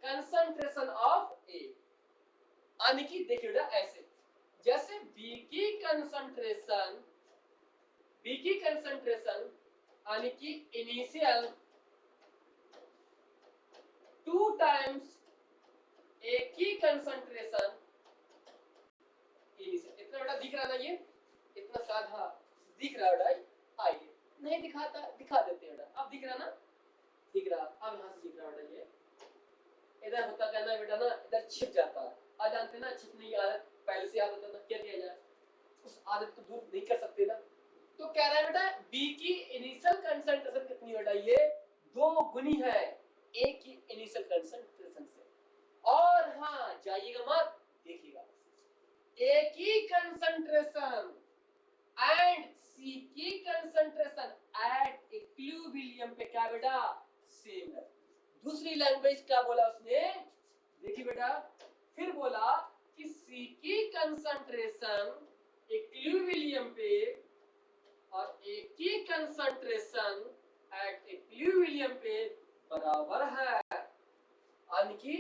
कंसंट्रेशन ऑफ A। यानी कि देखिए बेटा ऐसे जैसे B की कंसंट्रेशन यानी कि इनिशियल 2 टाइम्स A की कंसंट्रेशन इनिशियल। इतना बेटा दिख रहा ना, ये इतना साधा दिख रहा बेटा। आइए नहीं दिखाता, दिखा देते हैं बेटा। अब दिख रहा ना, दिख रहा, अब यहाँ से दिख रहा बेटा, ये इधर होता कहना बेटा ना, इधर छिप जाता है। आज जानते ना छिपने की आदत पहले से आदत है, क्या किया जाए, उस आदत को दूर नहीं कर सकते ना। तो कह रहा है बेटा B की इनिशियल कंसंट्रेशन कितनी बेटा, ये 2 गुनी है A की इनिशियल कंसंट्रेशन से। और हाँ जाइएगा C की कंसंट्रेशन एट इक्विलिब्रियम पे क्या बेटा सेम है। दूसरी लैंग्वेज क्या बोला उसने, देखिए बेटा फिर बोला कि C की कंसंट्रेशन इक्विलिब्रियम पे और A की कंसंट्रेशन एट इक्विलिब्रियम पे बराबर है। यानी कि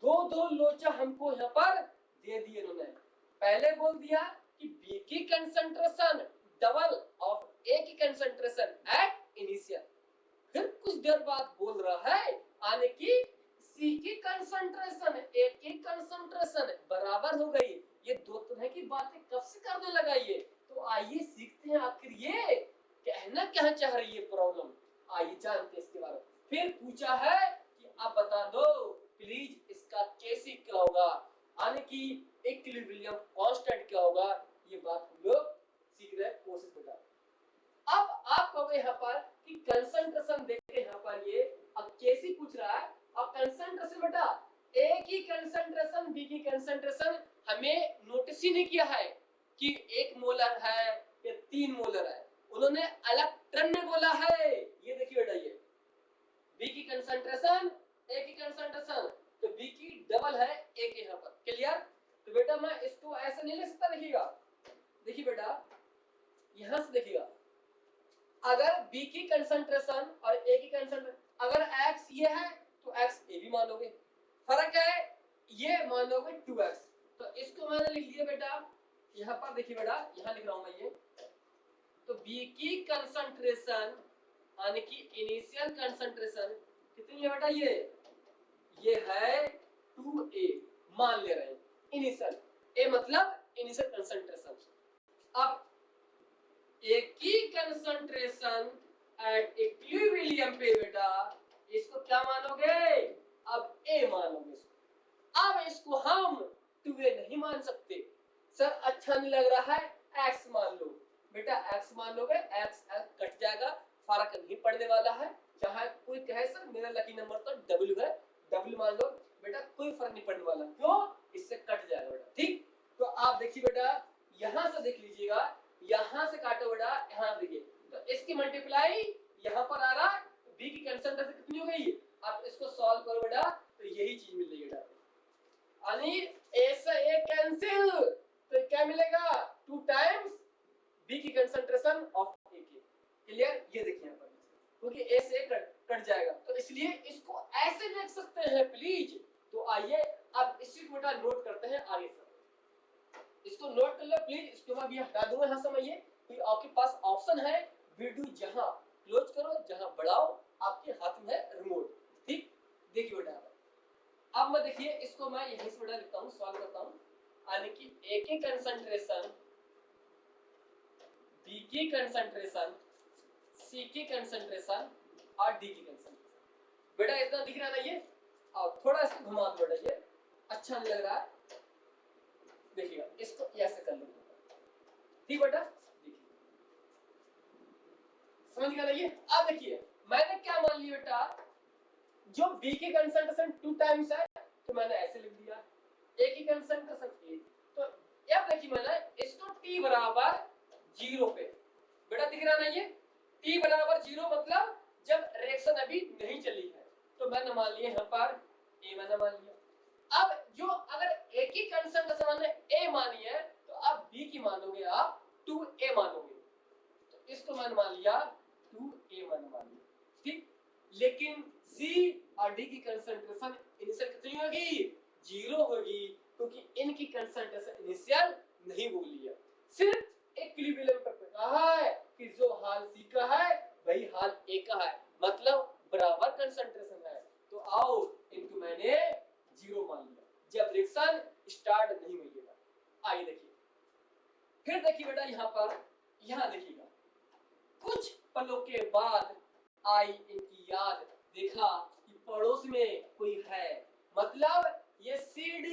दो दो लोचा हमको यहाँ पर दे दिए इन्होंने। पहले बोल दिया कि B की कंसंट्रेशन डबल ऑफ A की कंसंट्रेशन एट इनिशियल, फिर कुछ देर बाद बोल रहा है यानी कि C की कंसंट्रेशन A की कंसंट्रेशन बराबर हो गई। ये दो तरह की बातें कब से करने लगा ये, तो आइए सीखते हैं आखिर ये कहना क्या चाह रही है प्रॉब्लम, आइए जानते हैं इसके बारे में। फिर पूछा है कि आप बता दो प्लीज इसका कैसे क्या होगा, यानी कि इक्विलिब्रियम कांस्टेंट क्या होगा, ये बात हम लोग सीख रहे हैं कोशिश बेटा। अब आप कहोगे यहाँ पर कि कंसंट्रेशन देखते यहाँ पर ये अब कैसे पूछ रहा है, अब कंसंट्रेशन बेटा A की कंसंट्रेशन B की कंसंट्रेशन हमें नोटिस ही नहीं किया है कि 1 मोलर है या 3 मोलर है, उन्होंने अलग टर्म में बोला है। ये देखिए बेटा ये B की कंसंट्रेशन A की कंसंट्रेशन तो B की डबल है A के यहाँ पर, क्लियर। तो बेटा मैं इसको ऐसे नहीं ले सकता, देखिएगा देखिए बेटा यहां से देखिएगा, अगर B की कंसंट्रेशन और A की कंसंट्रेशन अगर X ये है तो X A भी मानोगे, फर्क है ये मानोगे 2X, तो इसको मैंने लिख लिया बेटा यहाँ पर, देखिए बेटा यहाँ लिख रहा हूं मैं ये, तो B की कंसंट्रेशन यानी कि इनिशियल कंसंट्रेशन कितनी है बेटा ये है 2A मान ले रहे हैं, इनिशियल A मतलब इनिशियल कंसंट्रेशन। अब A की कंसंट्रेशन एट इक्विलिब्रियम पे बेटा इसको क्या मानोगे, अब A मानोगे इसको। अब इसको हम 2A नहीं मान सकते, सर अच्छा नहीं लग रहा है X मान लो, बेटा X मान लोगे X कट जाएगा, फर्क नहीं पड़ने वाला है, चाहे कोई कहे सर मेरा लकी नंबर तो W है, W मान लो बेटा कोई फर्क नहीं पड़ने वाला, क्यों इससे कट जाएगा बेटा, ठीक। तो आप देखिए बेटा यहां से देख लीजिएगा, यहां से काटो बेटा यहां देखिए, तो इसकी मल्टीप्लाई यहां पर आ रहा है, B की कंसंट्रेशन कितनी हो गई, आप इसको सॉल्व करो बेटा तो यही चीज मिल रही है, यानी A से A कैंसिल, तो क्या मिलेगा 2 टाइम्स B की कंसंट्रेशन ऑफ A की, क्लियर। ये देखिए यहाँ पर क्योंकि A से A कट जाएगा तो इसलिए इसको ऐसे लिख सकते हैं प्लीज। तो आइए अब इसी को बेटा नोट करते हैं आगे से, इसको नोट कर लो प्लीज, इसको मैं भी हटा दूंगा यहाँ समझिए कि आपके पास ऑप्शन है वीडियो जहां क्लोज करो जहां बढ़ाओ, आपके हाथ में है रिमोट, ठीक। देखिए बेटा अब मैं देखिए इसको मैं यहीं से बेटा लिखता हूँ, सॉल्व करता हूँ, यानी कि A की कंसंट्रेशन B की कंसंट्रेशन C की कंसंट्रेशन और D की कंसंट्रेशन, बेटा इतना दिख रहा है ना ये, और थोड़ा इसको घुमा दो बेटा, ये अच्छा नहीं लग रहा है, देखिएगा इसको ऐसे कर लो, ठीक बेटा देखिए समझ गया ना ये। अब देखिए मैंने क्या मान लिया बेटा, जो B की कंसंट्रेशन 2 टाइम्स है तो मैंने ऐसे लिख दिया, A की कंसंट्रेशन A, तो अब देखिए मैंने इसको t बराबर 0 पे, बेटा दिख रहा ना ये t बराबर 0 मतलब जब रिएक्शन अभी नहीं चली है, तो मैंने मान लिया यहाँ पर A मैंने मान लिया। अब जो अगर A की कंसंट्रेशन मैंने A मानी है तो अब B की मानोगे आप 2A मानोगे, तो इसको मैंने मान लिया 2A मैंने मान लिया, ठीक। लेकिन C और D की कंसंट्रेशन इनिशियल कितनी होगी 0 होगी, क्योंकि इनकी कंसंट्रेशन इनिशियल नहीं बोली है, सिर्फ इक्विलिब्रियम पर कहा है कि जो हाल C का है वही हाल A का है, मतलब बराबर कंसंट्रेशन है, तो आओ इनको मैंने 0 मान लिया जब रिएक्शन स्टार्ट नहीं हुई है। आइए देखिए फिर देखिए बेटा यहाँ पर, यहाँ देखिएगा कुछ पलों के बाद आई इनकी याद, देखा कि पड़ोस में कोई है, मतलब ये CD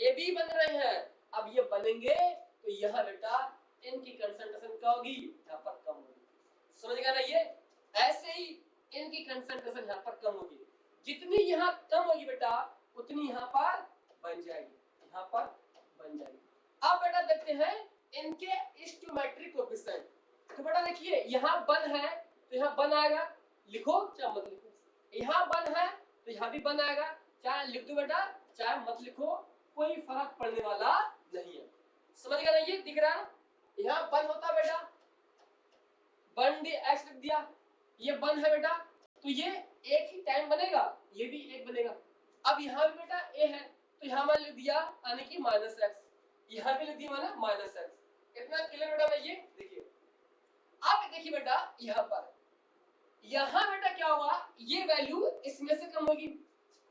AB बन रहे हैं, अब ये बनेंगे तो यहाँ बेटा इनकी कंसंट्रेशन क्या होगी यहाँ पर कम होगी, समझ गया ना ये। ऐसे ही इनकी कंसंट्रेशन यहाँ पर कम होगी, जितनी यहाँ कम होगी बेटा उतनी यहाँ पर बन जाएगी, यहाँ पर बन जाएगी। अब बेटा देखते हैं इनके स्टोइकोमेट्रिक कोएफिशिएंट, तो बेटा देखिए यहाँ 1 है तो यहाँ 1 आएगा, लिखो चाहे मत लिखो। यहाँ 1 है तो यहाँ भी 1 आएगा, चाहे लिख दो बेटा चाहे मत लिखो, कोई फर्क पड़ने वाला नहीं है। समझ गया ना? ये दिख रहा है यहाँ 1 होता बेटा, 1 x लिख दिया, ये 1 है बेटा तो ये एक ही टाइम बनेगा, ये भी एक बनेगा। अब यहाँ भी बेटा a है तो यहाँ मैंने लिख दिया यानी कि -x, यहाँ भी लिख दिया मैंने -x। इतना क्लियर बेटा? मैं ये देखिए, अब देखिए बेटा यहाँ बेटा क्या होगा, ये वैल्यू इसमें से कम होगी,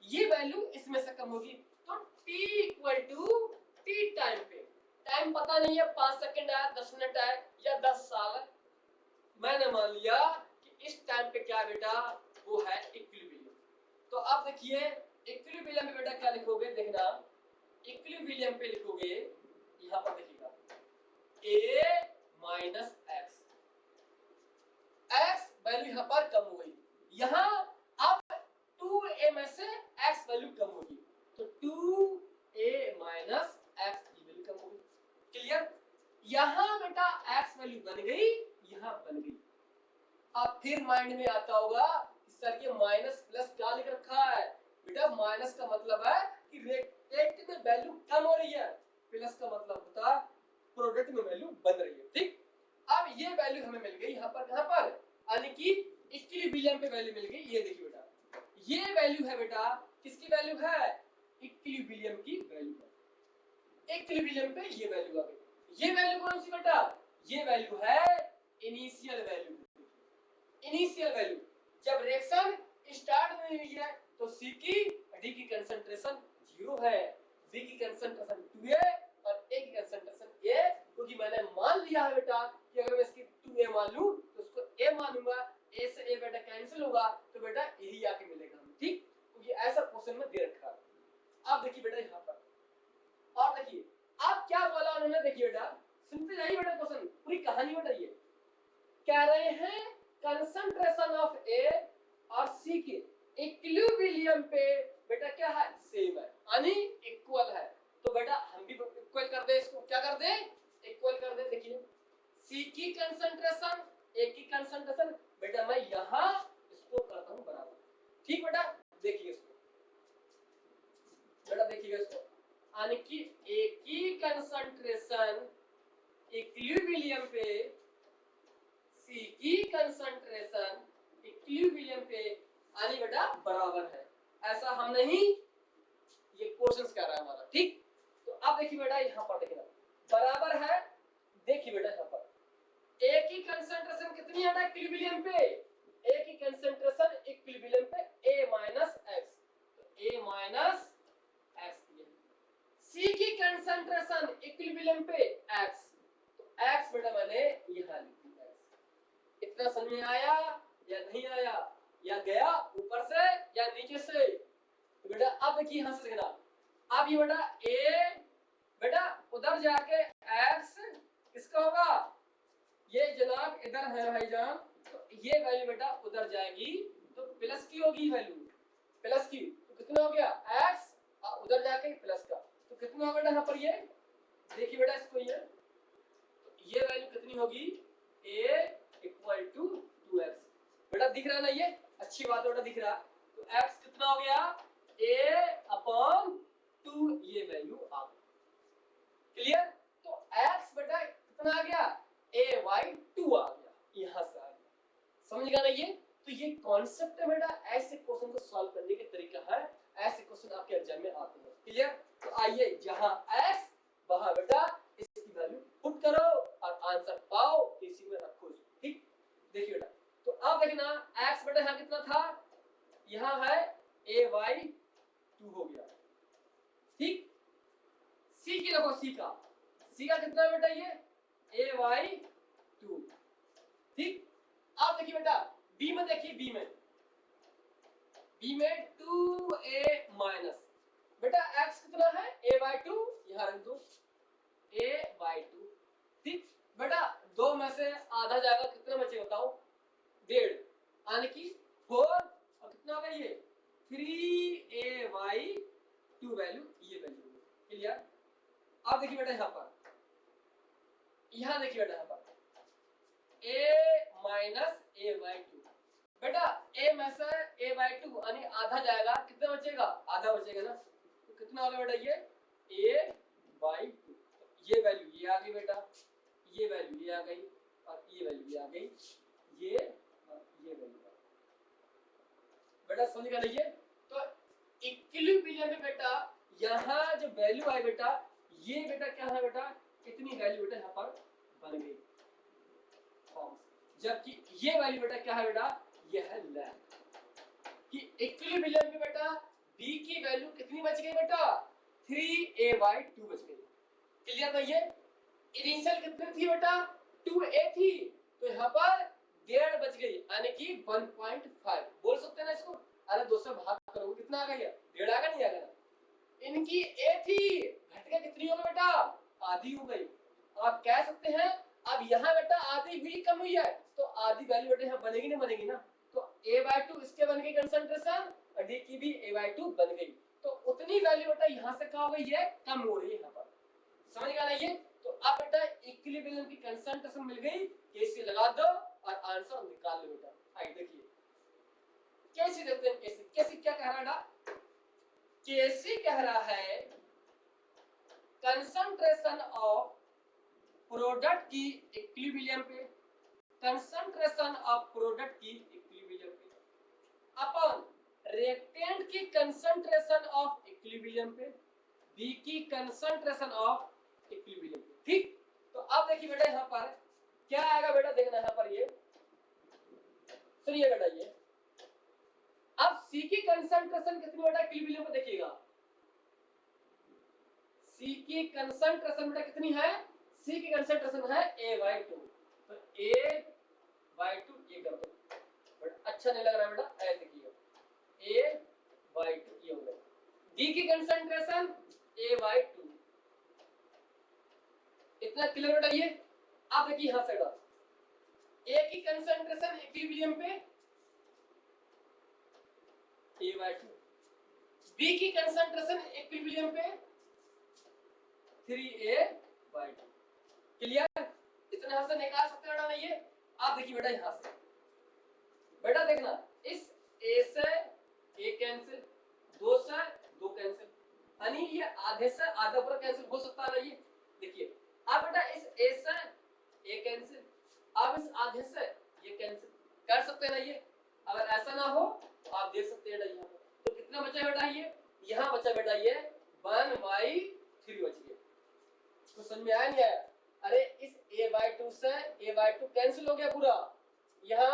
ये वैल्यू इसमें से कम होगी, तो t equal to t time पे, टाइम पता नहीं है 5 सेकंड है, 10 मिनट है या 10 साल है, मैंने मान लिया कि इस टाइम पे क्या बेटा वो है इक्विलिब्रियम। तो अब देखिए इक्विलिब्रियम पे बेटा क्या लिखोगे, देखना इक्विलिब्रियम पे लिखोगे, यहाँ पर देखिएगा a minus x, x value यहाँ पर कम हो गई, यहाँ अब 2a में से x वैल्यू कम होगी तो 2a माइनस x की वैल्यू कम होगी। क्लियर? यहाँ बेटा x वैल्यू बन गई, यहाँ बन गई। अब फिर माइंड में आता होगा कि सर ये माइनस प्लस क्या लिख रखा है बेटा, माइनस का मतलब है कि रेट में वैल्यू कम हो रही है, प्लस का मतलब होता है प्रोडक्ट में वैल्यू बन रही है। ठीक, अब ये वैल्यू हमें मिल गई यहाँ पर, कहाँ पर, यानी कि इक्विलिब्रियम पे वैल्यू मिल गई। ये देखिए बेटा ये वैल्यू है बेटा, किसकी वैल्यू है, इक्विलिब्रियम की वैल्यू है। इक्विलिब्रियम पे ये वैल्यू आ गई। ये वैल्यू कौन सी बेटा, ये वैल्यू है इनिशियल वैल्यू। इनिशियल वैल्यू जब रिएक्शन स्टार्ट नहीं हुई है तो C की D की कंसंट्रेशन 0 है, B की कंसंट्रेशन 2A और A की कंसंट्रेशन A, क्योंकि मैंने मान लिया है बेटा कि अगर मैं इसकी 2A मान लूं तो उसको A मानूंगा, A से A बेटा कैंसिल होगा तो बेटा यही आके मिलेगा हमें। ठीक, क्योंकि ऐसा क्वेश्चन में दे रखा है। अब देखिए बेटा यहाँ पर, और देखिए अब क्या बोला उन्होंने, देखिए बेटा सुनते जाइए बेटा, क्वेश्चन पूरी कहानी बताइए। कह रहे हैं कंसंट्रेशन ऑफ A और C के इक्विलिब्रियम पे बेटा क्या है, सेम है यानी इक्वल है। तो बेटा हम भी इक्वल कर दे, इसको क्या कर दे, इक्वल कर दे। देखिए C की कंसंट्रेशन A की कंसंट्रेशन, बेटा मैं यहाँ इसको करता हूँ बराबर। ठीक बेटा, देखिए इसको बेटा, देखिएगा इसको, यानी कि A की कंसंट्रेशन इक्विलिब्रियम पे, C की कंसंट्रेशन इक्विलिब्रियम पे यानी बेटा बराबर है। ऐसा हम नहीं, ये क्वेश्चंस कर रहा है हमारा। ठीक, तो अब देखिए बेटा यहाँ पर देखना बराबर है। देखिए बेटा यहाँ पर A की कंसंट्रेशन कितनी है इक्विलिब्रियम पे, A की कंसंट्रेशन इक्विलिब्रियम पे A माइनस x, तो A माइनस x, C की कंसंट्रेशन इक्विलिब्रियम पे x, तो x बेटा मैंने यहाँ लिख दिया। इतना समझ में आया या नहीं आया, या गया ऊपर से या नीचे से? तो बेटा अब देखिए यहाँ से देखना, अब ये बेटा A बेटा उधर जाके x किसका होगा, ये जनाब इधर है भाईजान, तो ये वैल्यू बेटा उधर जाएगी तो प्लस की होगी वैल्यू, प्लस की, तो कितना हो गया x, उधर जाके प्लस का, तो कितना होगा बेटा यहाँ पर, ये देखिए बेटा इसको, ये वैल्यू कितनी होगी, A इक्वल टू 2x। बेटा दिख रहा है ना, ये अच्छी बात है बेटा, दिख रहा है। तो x कितना हो गया, A अपॉन 2, ये वैल्यू आ गई। क्लियर? तो x बेटा कितना आ गया, A/2 आ गया, यहाँ से आ गया। समझ गया ना ये? तो ये कॉन्सेप्ट है बेटा, ऐसे क्वेश्चन को सॉल्व करने का तरीका है, ऐसे क्वेश्चन आपके एग्जाम में आते हैं। क्लियर? तो आइए जहां x वहां बेटा इसकी वैल्यू पुट करो और आंसर पाओ, किसी में रखो। ठीक, देखिए बेटा, तो अब देखना x बेटा यहाँ कितना था, यहाँ है A/2 हो गया। ठीक, C की देखो, C का कितना बेटा, ये A/2। ठीक, अब देखिए बेटा B में, देखिए B में 2A माइनस, बेटा x कितना है A/2, यहाँ रख दो A/2। ठीक बेटा, 2 में से आधा जाएगा, कितना बचे बताओ, 1.5, यानी कि 4, और कितना होगा ये 3A/2 वैल्यू, ये वैल्यू। क्लियर? अब देखिए बेटा यहाँ पर, यहाँ देखिए बेटा यहाँ पर A minus a by two. बेटा a में से a बाई टू यानी आधा जाएगा, कितना बचेगा? आधा बचेगा ना, तो कितना होगा बेटा ये a बाई टू। ये वैल्यू ये आ गई बेटा, ये वैल्यू ये आ गई और ये वैल्यू ये आ गई, ये वैल्यू बेटा समझ गए ये। तो इक्विलिब्रियम में बेटा यहाँ जो वैल्यू आई बेटा, ये बेटा क्या है बेटा, इतनी वैल्यू बेटा यहाँ पर बन गई फॉर्म, जबकि ये वैल्यू बेटा क्या है बेटा, ये है लैम्प कि इक्विलिब्रियम में बेटा b की वैल्यू कितनी बच गई बेटा, 3a/2 बच गई। क्लियर है ये? इनिशियल कितनी थी बेटा, 2a थी, तो यहाँ पर 1.5 बच गई यानी कि 1.5 बोल सकते हैं ना इसको। अरे 2 से भाग करोगे कितना आ गया, 1.5 आएगा नहीं आएगा ना। इनकी a थी, घट के कितनी हो गई बेटा, आधी हो गई। आप कह सकते हैं अब यहाँ बेटा आधी भी कम हुई है, तो आधी वैल्यू बेटा यहाँ बनेगी नहीं बनेगी ना, तो a/2 इसके बन गई कंसंट्रेशन और d की भी a/2 बन गई, तो उतनी वैल्यू बेटा यहाँ से क्या हो गई है, कम हो रही है यहाँ पर। समझ गया ना ये? तो अब बेटा इक्विलिब्रियम की कंसंट्रेशन मिल गई, केसी लगा दो और आंसर निकाल लो बेटा। आइए देखिए केसी देखते हैं। केसी क्या कह रहा है बेटा, केसी कह रहा है कंसंट्रेशन ऑफ प्रोडक्ट की इक्विलिब्रियम पे, कंसंट्रेशन ऑफ प्रोडक्ट की इक्विलिब्रियम पे अपॉन रिएक्टेंट की कंसंट्रेशन ऑफ इक्विलिब्रियम पे, बी की कंसंट्रेशन ऑफ इक्विलिब्रियम पे। ठीक, तो अब देखिए बेटा यहाँ पर क्या आएगा बेटा, देखना यहाँ पर ये सुनिए बेटा, ये अब सी की कंसंट्रेशन कितनी बेटा इक्विलिब्रियम पे देखिएगा, सी की कंसंट्रेशन बेटा कितनी है, सी की कंसंट्रेशन है a/2, तो a/2 ये कर दो बेटा, अच्छा नहीं लग रहा बेटा, ऐसे देखिए a/2 ये हो गया। डी की कंसंट्रेशन a/2, इतना क्लियर बेटा ये। अब देखिए यहां से a की कंसंट्रेशन इक्विलिब्रियम पे a/2, b की कंसंट्रेशन इक्विलिब्रियम पे 3a/2। क्लियर? इतना यहां से निकाल सकते हैं बेटा ये। आप देखिए बेटा यहां से बेटा देखना, इस a से a कैंसिल, 2 से 2 कैंसिल, यानी ये आधे से आधा पूरा कैंसिल हो सकता है ना ये। देखिए अब बेटा इस a से a कैंसिल, अब इस आधे से ये कैंसिल कर सकते हैं ना ये। अगर ऐसा ना हो तो आप देख सकते हैं बेटा यहाँ तो कितना बचा बेटा, ये यहाँ बचा बेटा ये 1/3 बच गया। तो समझ में आया नहीं आया? अरे इस a/2 से a/2 कैंसिल हो गया पूरा, यहाँ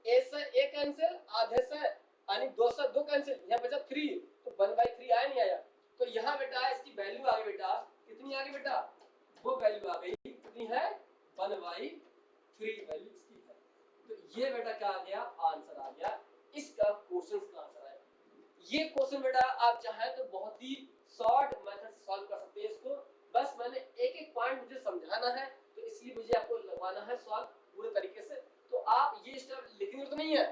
a से a कैंसिल, आधे से यानी 2 से 2 कैंसिल, यहाँ बचा 3, तो 1/3 आया नहीं आया। तो यहाँ बेटा इसकी वैल्यू आ गई बेटा, कितनी आ गई बेटा, वो वैल्यू आ गई कितनी है, 1/3 वैल्यू इसकी है। तो ये बेटा क्या आ गया, आंसर आ गया इसका, क्वेश्चन का आंसर है ये। क्वेश्चन बेटा आप चाहें तो बहुत ही शॉर्ट मेथड से सॉल्व कर सकते हैं इसको, बस मैंने एक एक पॉइंट मुझे समझाना है तो इसलिए मुझे आपको लगवाना है सॉल्व पूरे तरीके से। तो आप ये स्टेप लिखने तो नहीं है,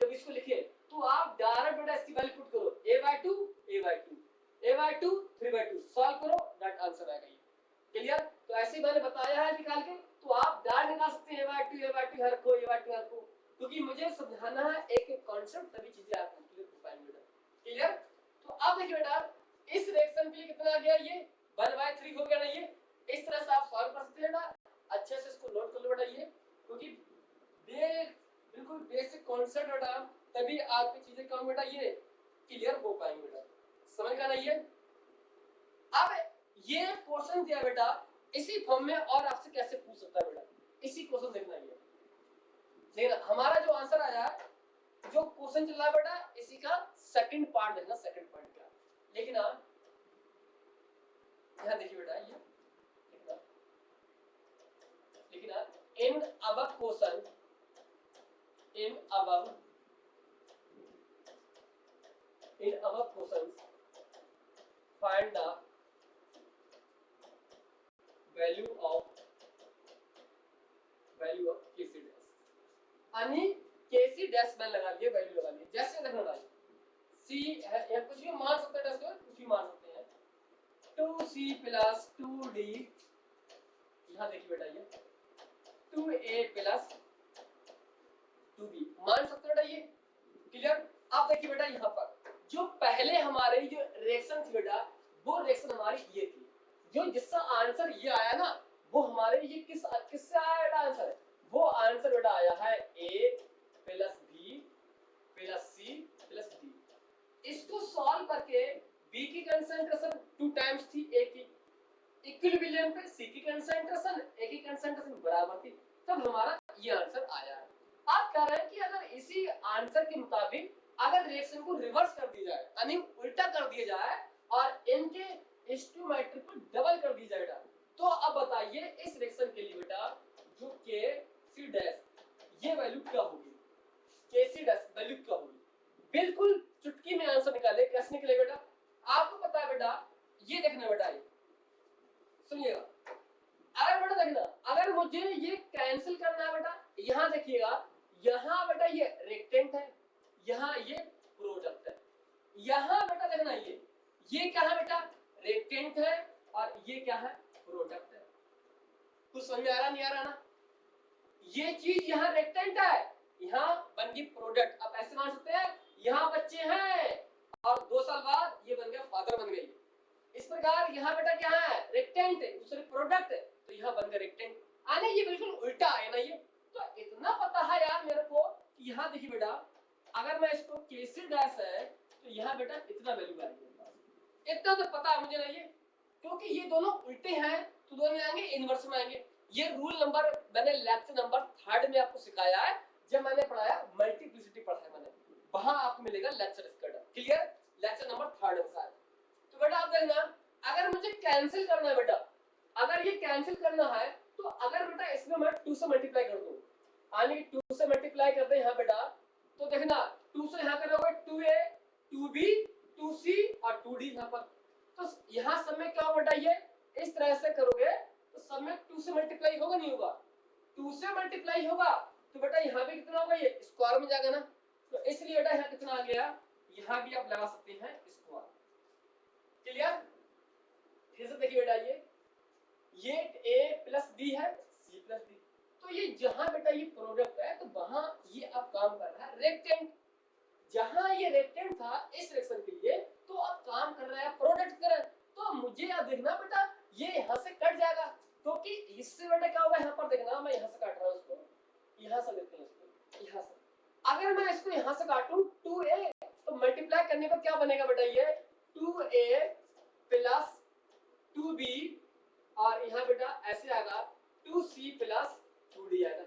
कभी इसको लिखिए तो आप डायरेक्ट बेटा इसकी वैल्यू पुट करो, a/2 a/2 a/2 3/2 सॉल्व करो, दैट आंसर आएगा ये। क्लियर? तो ऐसे ही मैंने बताया है निकाल के, तो आप डायरेक्ट निकाल सकते हैं a/2 हर को a/2 हर को, क्योंकि मुझे समझाना है एक एक कांसेप्ट, तभी चीजें आप क्लियर हो पाएंगे बेटा। क्लियर? तो अब देखिए बेटा इस रिएक्शन के लिए कितना आ गया, ये 1/3 हो गया ना ये। इस तरह से आप सॉल्व कर सकते हैं बेटा, अच्छे से इसको नोट कर लो बेटा ये, क्योंकि बिल्कुल बेसिक कांसेप्ट बेटा, तभी आपकी चीजें काम बेटा ये क्लियर हो पाएंगे बेटा। समझ गया ना ये? अब ये क्वेश्चन दिया बेटा इसी फॉर्म में और आपसे कैसे पूछ सकता है बेटा, इसी क्वेश्चन देखना ये। देखना हमारा जो आंसर आया, जो क्वेश्चन चल रहा है बेटा, इसी का सेकंड पार्ट देखना, सेकंड पार्ट क्या। लेकिन यहाँ देखिए बेटा ये लिखना, in above question, in above questions find the value of Kc dash, यानी Kc dash में लगा लिए, वैल्यू लगा लिए, जैसे देखना भाई C है, या कुछ भी मान सकते हैं, डैश कुछ भी मान सकते हैं, 2C प्लस 2D, यहाँ देखिए बेटा ये 2A प्लस 2b मान सकते हो बेटा ये क्लियर। अब देखिए बेटा यहाँ पर जो पहले हमारे जो रिएक्शन थी बेटा वो रिएक्शन हमारी ये थी, जो जिसका आंसर ये आया ना वो हमारे ये किससे आया बेटा आंसर, वो आंसर बेटा आया है a plus b plus c plus d। इसको सॉल्व करके b की कंसंट्रेशन 2 टाइम्स थी a की, इक्विलिब्रियम पे c की कंसंट्रेशन a की कंसंट्रेशन बराबर थी, तब हमारा ये आंसर आया है। आप कह रहे हैं कि अगर इसी आंसर के मुताबिक अगर रिएक्शन को रिवर्स कर दिया जाए यानी उल्टा कर दिया जाए और इनके स्टोइकोमेट्री को डबल कर दिया जाए, तो अब बताइए इस रिएक्शन के लिए बेटा जो के सी डैश ये वैल्यू क्या होगी, के सी डैश वैल्यू क्या होगी, बिल्कुल चुटकी में आंसर निकाले। कैसे निकले बेटा, आपको पता है बेटा ये देखना बेटा, ये सुनिएगा, अगर बेटा देखना अगर मुझे ये कैंसिल करना है बेटा, यहां देखिएगा यहां बेटा ये रेक्टेंट है, यहां ये प्रोडक्ट है, यहां बेटा देखना ये क्या है बेटा रेक्टेंट है और ये क्या है प्रोडक्ट है। कुछ समझ में आ रहा नहीं आ रहा ना, ये चीज यहाँ रेक्टेंट है, यहाँ बन गई प्रोडक्ट। आप ऐसे मान सकते हैं यहाँ बच्चे हैं और 2 साल बाद ये बन गया फादर बन गई। इस प्रकार यहाँ बेटा क्या है रेक्टेंट है, दूसरे प्रोडक्ट है, तो यहाँ बन गया रेक्टेंट। आने ये बिल्कुल उल्टा है ना ये, तो इतना पता है यार मेरे को कि यहाँ देखिए बेटा अगर मैं इसको केसी डैश है तो यहाँ बेटा इतना वैल्यू आ रही है, इतना तो पता है मुझे ना ये, क्योंकि ये दोनों उल्टे हैं तो दोनों में आएंगे इनवर्स में आएंगे। ये रूल नंबर मैंने लेक्चर नंबर 3 में आपको सिखाया है, जब मैंने पढ़ाया मल्टीप्लिसिटी पढ़ाया मैंने, वहां आपको मिलेगा लेक्चर इसका। क्लियर, लेक्चर नंबर 3 में शायद। तो बेटा आप देखना अगर मुझे कैंसिल करना है बेटा, अगर ये कैंसिल करना है तो अगर बेटा इसमें मैं 2 से मल्टीप्लाई कर दूं, यानी 2 से मल्टीप्लाई कर दे यहाँ बेटा, तो देखना 2 से यहाँ करोगे 2a 2b 2c और 2d यहाँ पर, तो यहाँ सब में क्या बेटा ये इस तरह से करोगे तो सब में 2 से मल्टीप्लाई होगा नहीं होगा, 2 से मल्टीप्लाई होगा तो बेटा यहाँ भी कितना होगा ये स्क्वायर में जाएगा ना, तो इसलिए बेटा यहाँ कितना आ गया, यहाँ भी आप लगा सकते हैं स्क्वायर। क्लियर, फिर से देखिए बेटा ये a प्लस b है c प्लस d, तो ये जहां बेटा ये प्रोडक्ट है तो वहां ये अब काम कर रहा है रेक्टेंट, जहां ये रेक्टेंट था इस रिएक्शन के लिए तो अब काम कर रहा है प्रोडक्ट की तरह। तो मुझे अब देखना बेटा ये यहां से कट जाएगा, क्योंकि तो इससे बेटा क्या होगा यहाँ पर देखना, मैं यहाँ से काट रहा हूँ इसको, यहाँ से लेते हैं इसको यहाँ से, अगर मैं इसको यहाँ से काटूं 2a तो मल्टीप्लाई करने पर क्या बनेगा बेटा ये 2a प्लस 2b और यहाँ बेटा ऐसे आएगा 2c प्लस 2d आएगा।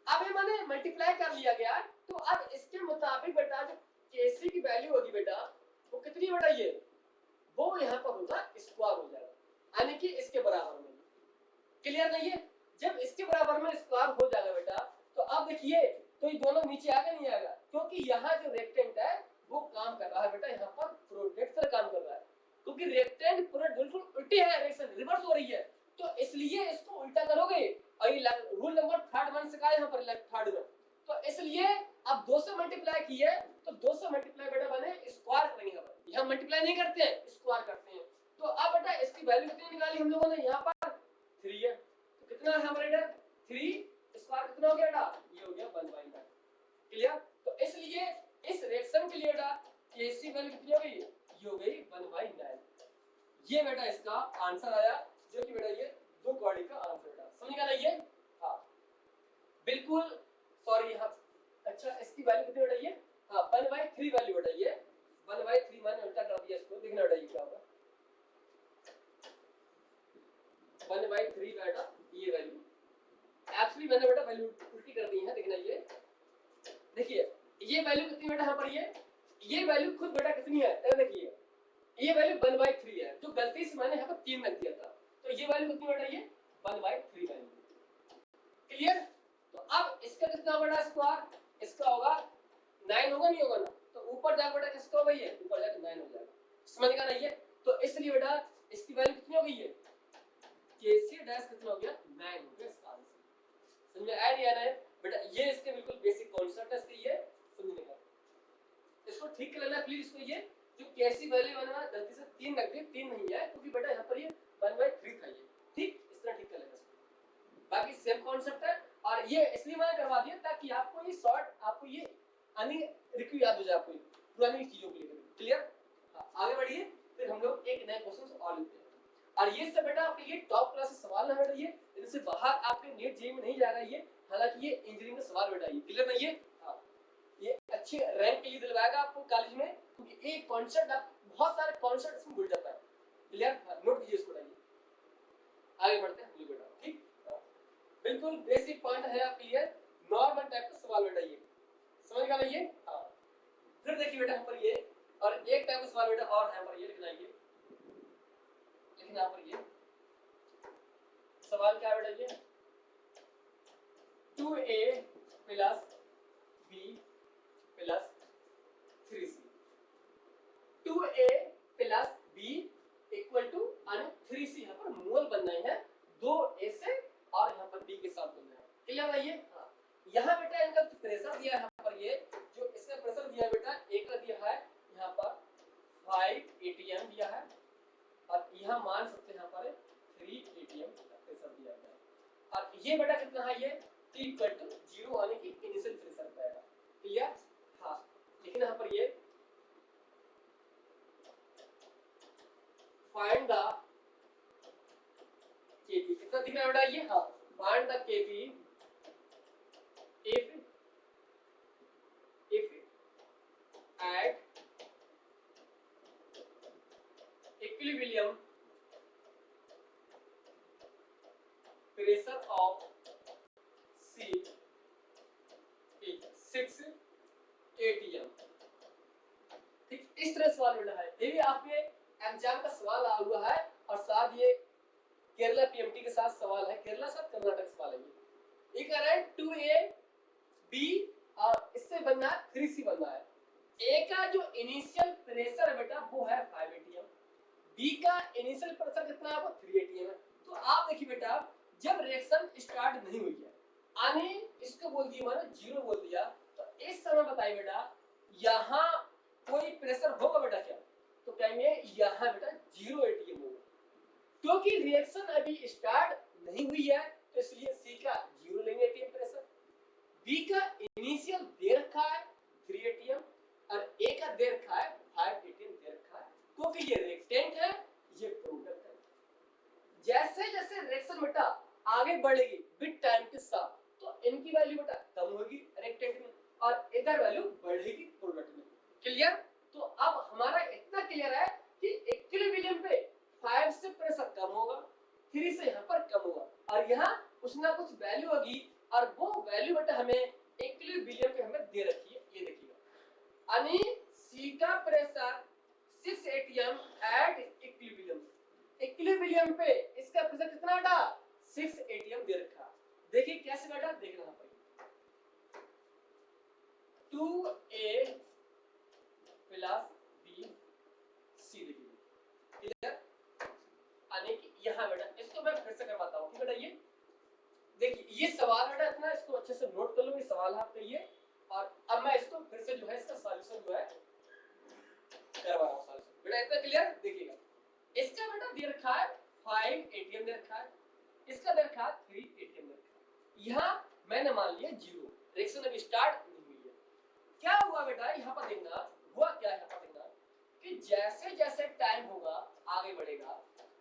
अब ये मैंने मल्टीप्लाई कर लिया गया, तो अब इसके मुताबिक बेटा जो kc की वैल्यू होगी बेटा वो कितनी बेटा ये वो यहाँ पर होगा स्क्वायर हो जाएगा, यानी कि इसके बराबर में। क्लियर नहीं है, जब इसके बराबर में स्क्वायर हो जाएगा बेटा तो अब देखिए तो ये दोनों नीचे आएगा नहीं आएगा, क्योंकि यहाँ जो रेक्टेंट है वो काम कर रहा है बेटा यहाँ पर प्रोडक्ट से काम कर रहा है, क्योंकि रेक्टेंट प्रोडक्ट बिल्कुल उल्टी है, रिएक्शन रिवर्स हो रही है, तो इसलिए इसको उल्टा करोगे और ये रूल नंबर 3 मैंने सिखाया यहाँ पर 3 में, तो इसलिए अब 2 से मल्टीप्लाई किए तो 2 से मल्टीप्लाई बेटा बने स्क्वायर करेंगे, यहाँ पर यहाँ मल्टीप्लाई नहीं करते हैं स्क्वायर करते हैं, तो अब बेटा इसकी वैल्यू कितनी निकाली हम लोगों ने यहाँ पर 3 है, तो कितना है हमारे इधर 3 स्क्वायर कितना हो गया बेटा ये हो गया 1/9। क्लियर, तो इसलिए इस रिएक्शन के लिए बेटा केसी वैल्यू कितनी हो गई ये हो गई 1/9, ये बेटा इसका आंसर आया, जो कि बेटा ये 2 कॉर्डी का आंसर बेटा समझ गया ना ये। हाँ बिल्कुल सॉरी यहाँ, अच्छा इसकी वैल्यू कितनी बेटा ये हाँ 1/3 वैल्यू बेटा ये 1/3 मैंने उल्टा कर दिया इसको, देखना बेटा ये क्या होगा 1/3 बेटा ये वैल्यू एक्चुअली मैंने बेटा वैल्यू उल्टी कर दी है, देखना ये देखिए ये वैल्यू कितनी बेटा यहाँ पर ये वैल्यू खुद बेटा कितनी है देखिए ये वैल्यू 1/3 है, जो गलती से मैंने यहाँ पर 3 रख दिया था, तो ये वैल्यू कितनी बेटा ये 1/3 वैल्यू। क्लियर, तो अब इसका कितना बेटा स्क्वायर इसका होगा 9 होगा नहीं होगा ना, तो ऊपर जाकर बेटा किसका होगा ये ऊपर जाकर 9 हो जाएगा, समझ गया ना ये। तो इसलिए बेटा इसकी वैल्यू कितनी हो गई है केसी डैश कितना हो गया 9 हो गया इसका आंसर। समझ में आया नहीं आ रहा है बेटा, ये इसके बिल्कुल बेसिक कांसेप्ट है, इसलिए ये समझने का इसको ठीक कर लेना प्लीज। इसको ये जो केसी वैल्यू मैंने गलती से 3 रख दी, 3 नहीं है क्योंकि बेटा यहाँ पर ये 1/3 था ये, ठीक इस तरह ठीक कर लेना इसको, बाकी सेम कांसेप्ट है और ये इसलिए मैंने करवा दिया ताकि आपको ये शॉर्ट आप यानी रिक्यू याद हो जाए आपको पुरानी चीजों को लेकर। क्लियर? हाँ, आगे बढ़िए, फिर हम लोग एक नए क्वेश्चन और लेते हैं। और ये सब बेटा आपके लिए टॉप क्लास से सवाल ना बेटा, ये इनसे बाहर आपके नेट जेईई में नहीं जा रहा है ये, हालांकि ये इंजीनियरिंग का सवाल बेटा, ये क्लियर ना ये? हाँ, ये अच्छे रैंक के लिए दिलवाएगा आपको कॉलेज में, क्योंकि एक कॉन्सेप्ट आप बहुत सारे कॉन्सेप्ट इसमें भूल जाता है। क्लियर? नोट कीजिए इसको, आगे बढ़ते हैं हम लोग बेटा। ठीक, बिल्कुल बेसिक पॉइंट है आपके लिए, नॉर्मल टाइप का सवाल बेटा, ये समझ गया ना ये? हाँ, फिर देखिए बेटा यहाँ पर ये, और एक टाइप का सवाल बेटा और है पर ये लिखना, ये लिखना यहाँ पर ये सवाल क्या है बेटा, ये 2a plus b plus 3c, 2a plus b equal to 3c, यहाँ पर मोल बनना है 2a से और यहाँ पर b के साथ बनना है। क्लियर है ये? हाँ, यहाँ बेटा इनका प्रेशर दिया है, यहाँ पर ये जो इसका प्रेशर दिया है बेटा, एक का दिया है यहाँ पर 5 atm दिया है, और यहाँ मान सकते हैं यहाँ पर 3 atm प्रेशर दिया गया है, और ये बेटा कितना है, ये t इक्वल टू 0 आने की इनिशियल प्रेशर पाएगा। क्लियर? हाँ, लेकिन यहाँ पर ये फाइंड द kp कितना दिख रहा है बेटा, ये हाँ, find the kp if at equilibrium pressure of C is 6 atm। ठीक, इस तरह सवाल बेटा है, ये भी आपके एग्जाम का सवाल आया हुआ है, और साथ ये केरला पीएमटी के साथ सवाल है, केरला साथ कर्नाटक सवाल है ये कह रहा है 2a b और इससे बनना है 3c बनना है। ए का जो इनिशियल प्रेशर है बेटा वो है 5 atm, बी का इनिशियल प्रेशर कितना है, वो 3 atm है। तो आप देखिए बेटा, जब रिएक्शन स्टार्ट नहीं हुई है, आने इसको बोल दिया मैंने 0 बोल दिया, तो इस समय बताइए बेटा यहाँ कोई प्रेशर होगा बेटा क्या? तो कहेंगे यहाँ बेटा 0 atm होगा, क्योंकि रिएक्शन अभी स्टार्ट नहीं हुई है, तो इसलिए सी का 0 लेंगे atm प्रेशर, बी का इनिशियल दे रखा है 3 atm, और ए का दे रखा है 5 atm दे रखा है, क्योंकि ये रिएक्टेंट है, ये प्रोडक्ट है। जैसे जैसे रिएक्शन बेटा आगे बढ़ेगी विद टाइम के साथ, तो इनकी वैल्यू बेटा कम होगी रिएक्टेंट में, और इधर वैल्यू बढ़ेगी प्रोडक्ट में। क्लियर? तो अब हमारा इतना क्लियर है कि इक्विलिब्रियम पे 5 से प्रेशर कम होगा, 3 से यहाँ पर कम होगा, और यहाँ कुछ ना कुछ वैल्यू होगी, और वो वैल्यू बेटा हमें इक्विलिब्रियम पे हमें दे रखी है, ये देखिएगा, यानी सी का pressure 6 atm at equilibrium, equilibrium पे इसका प्रेशर कितना बेटा 6 atm दे रखा। देखिए कैसे बेटा, देखना यहाँ पर 2a प्लस b c, देखिए क्लियर, यानी कि यहाँ बेटा इसको मैं फिर से करवाता हूँ बेटा, ये देखिए ये सवाल बेटा इतना, इसको अच्छे से नोट कर लो, ये सवाल आपका ये, और अब मैं इसको फिर से जो है इसका सॉल्यूशन जो है करवा रहा हूँ सॉल्यूशन बेटा, इतना क्लियर? देखिएगा इसका बेटा दे रखा है 5 atm दे रखा है, इसका दे रखा है 3 atm दे रखा है, यहाँ मैंने मान लिया 0, रिएक्शन अभी स्टार्ट नहीं हुई है। क्या हुआ बेटा, यहाँ पर देखना हुआ क्या है, यहाँ पर देखना कि जैसे जैसे टाइम होगा आगे बढ़ेगा,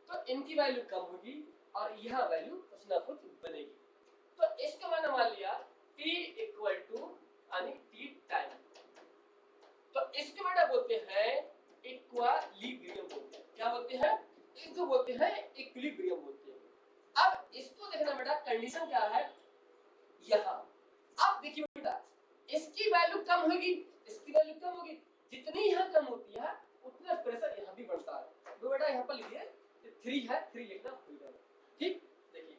तो इनकी वैल्यू कम होगी, और यहाँ वैल्यू कुछ ना कुछ बनेगी। तो इसको मैंने मान लिया t इक्वल टू यानी t टाइम, तो इसको बेटा बोलते हैं इक्विलिब्रियम बोलते हैं। क्या बोलते हैं? इसको बोलते हैं इक्विलिब्रियम बोलते हैं। अब इसको देखना बेटा कंडीशन क्या है, यहाँ अब देखिए बेटा इसकी वैल्यू कम होगी, इसकी वैल्यू कम होगी, जितनी यहाँ कम होती है उतना प्रेशर यहाँ भी बढ़ता है। तो बेटा यहाँ पर लिखिए 3 है, 3 लिखना भूल गए, ठीक? देखिए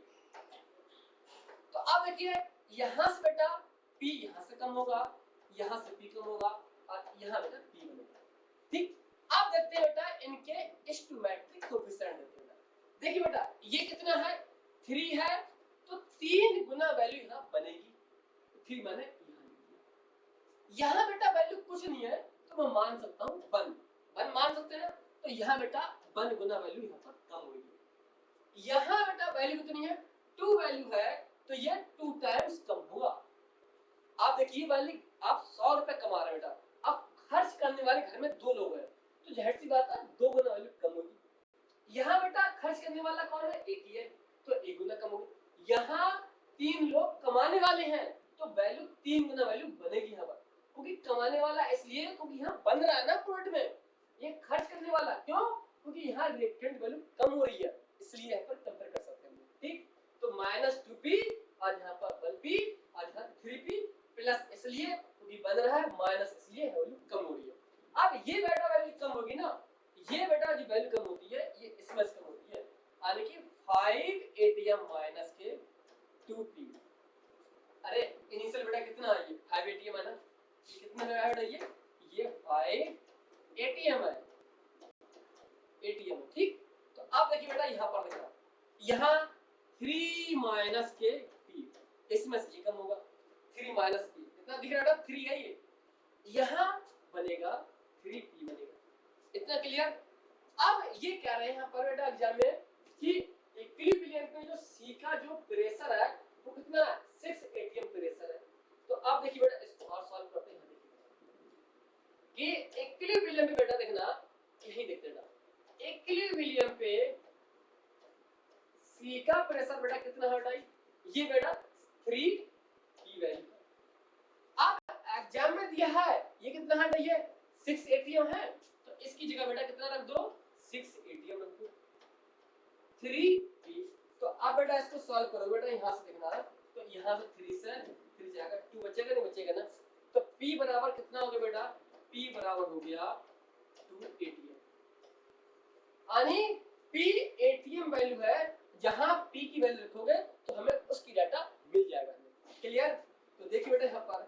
तो अब देखिए यहाँ से बेटा P यहाँ से कम होगा, यहाँ से P कम होगा, और यहाँ बेटा P बनेगा, ठीक? अब देखते हैं बेटा इनके स्टोमेट्रिक कोएफिशिएंट देखते हैं। देखिए बेटा ये कितना है 3 है, तो 3 गुना वैल्यू यहाँ बनेगी, 3 माने यहाँ बेटा वैल्यू कुछ नहीं है, तो मैं मान सकता हूँ 1 मान सकते हैं, तो यहाँ बेटा 1 गुना वैल्यू यहाँ पर कम होगी। यहाँ बेटा वैल्यू कितनी है 2 वैल्यू है, तो ये 2 टाइम्स कम होगा। आप देखिए वाली आप 100 रुपए कमा रहे हो बेटा, अब खर्च करने वाले घर में 2 लोग हैं, तो जाहिर सी बात है 2 गुना वैल्यू कम होगी। यहाँ बेटा खर्च करने वाला कौन है, एक ही है, तो 1 गुना कम होगी। यहाँ 3 लोग कमाने वाले हैं, तो वैल्यू 3 गुना वैल्यू बनेगी यहाँ पर, क्योंकि कमाने वाला इसलिए क्योंकि यहाँ बन रहा है ना प्रोडक्ट में, ये खर्च करने वाला क्यों, क्योंकि यहाँ रिएक्टेंट वैल्यू कम हो रही है, इसलिए यहाँ पर कंपेयर कर सकते हैं। ठीक, तो -2p और यहाँ पर 1p और यहाँ 3p प्लस, इसलिए क्योंकि बन रहा है, माइनस इसलिए वैल्यू कम हो रही है। अब ये बेटा वैल्यू कम होगी ना, ये बेटा जो वैल्यू कम होती है ये इसमें से कम होती है, यानी कि 5 ATM माइनस के 2p। अरे इनिशियल बेटा कितना है, ये 5 ATM है ना, ये कितना है बेटा, ये 5 ATM है, ATM। ठीक, तो अब देखिए बेटा यहाँ पर देखना, यहाँ 3 माइनस के p, इसमें से ये कम होगा, 3 माइनस p कितना दिख रहा है बेटा, 3 है ये, यहाँ बनेगा 3p बनेगा, इतना क्लियर। अब ये कह रहे हैं यहाँ पर बेटा एग्जाम में कि इक्विलिब्रियम पे जो C का जो प्रेशर है वो कितना है, 6 ATM प्रेशर है। तो अब देखिए बेटा इसको और सॉल्व करते हैं, कि इक्विलिब्रियम पे बेटा देखना, यही देखते बेटा, इक्विलिब्रियम पे C का प्रेशर बेटा कितना है बेटा, ये बेटा 3 की वैल्यू। अब एग्जाम में दिया है ये कितना है, ये 6 ATM है, तो इसकी जगह बेटा कितना रख दो, 6 ATM रख दो, 3p। तो अब बेटा इसको सॉल्व करो बेटा, यहाँ से देखना है, तो यहाँ से 3 से 3 जाएगा, 2 बचेगा नहीं बचेगा ना, तो p बराबर कितना हो गया बेटा, p बराबर हो गया 2 ATM, यानी p ATM वैल्यू है, जहां p की वैल्यू रखोगे तो हमें उसकी डाटा मिल जाएगा। क्लियर, तो देखिए बेटा यहाँ पर,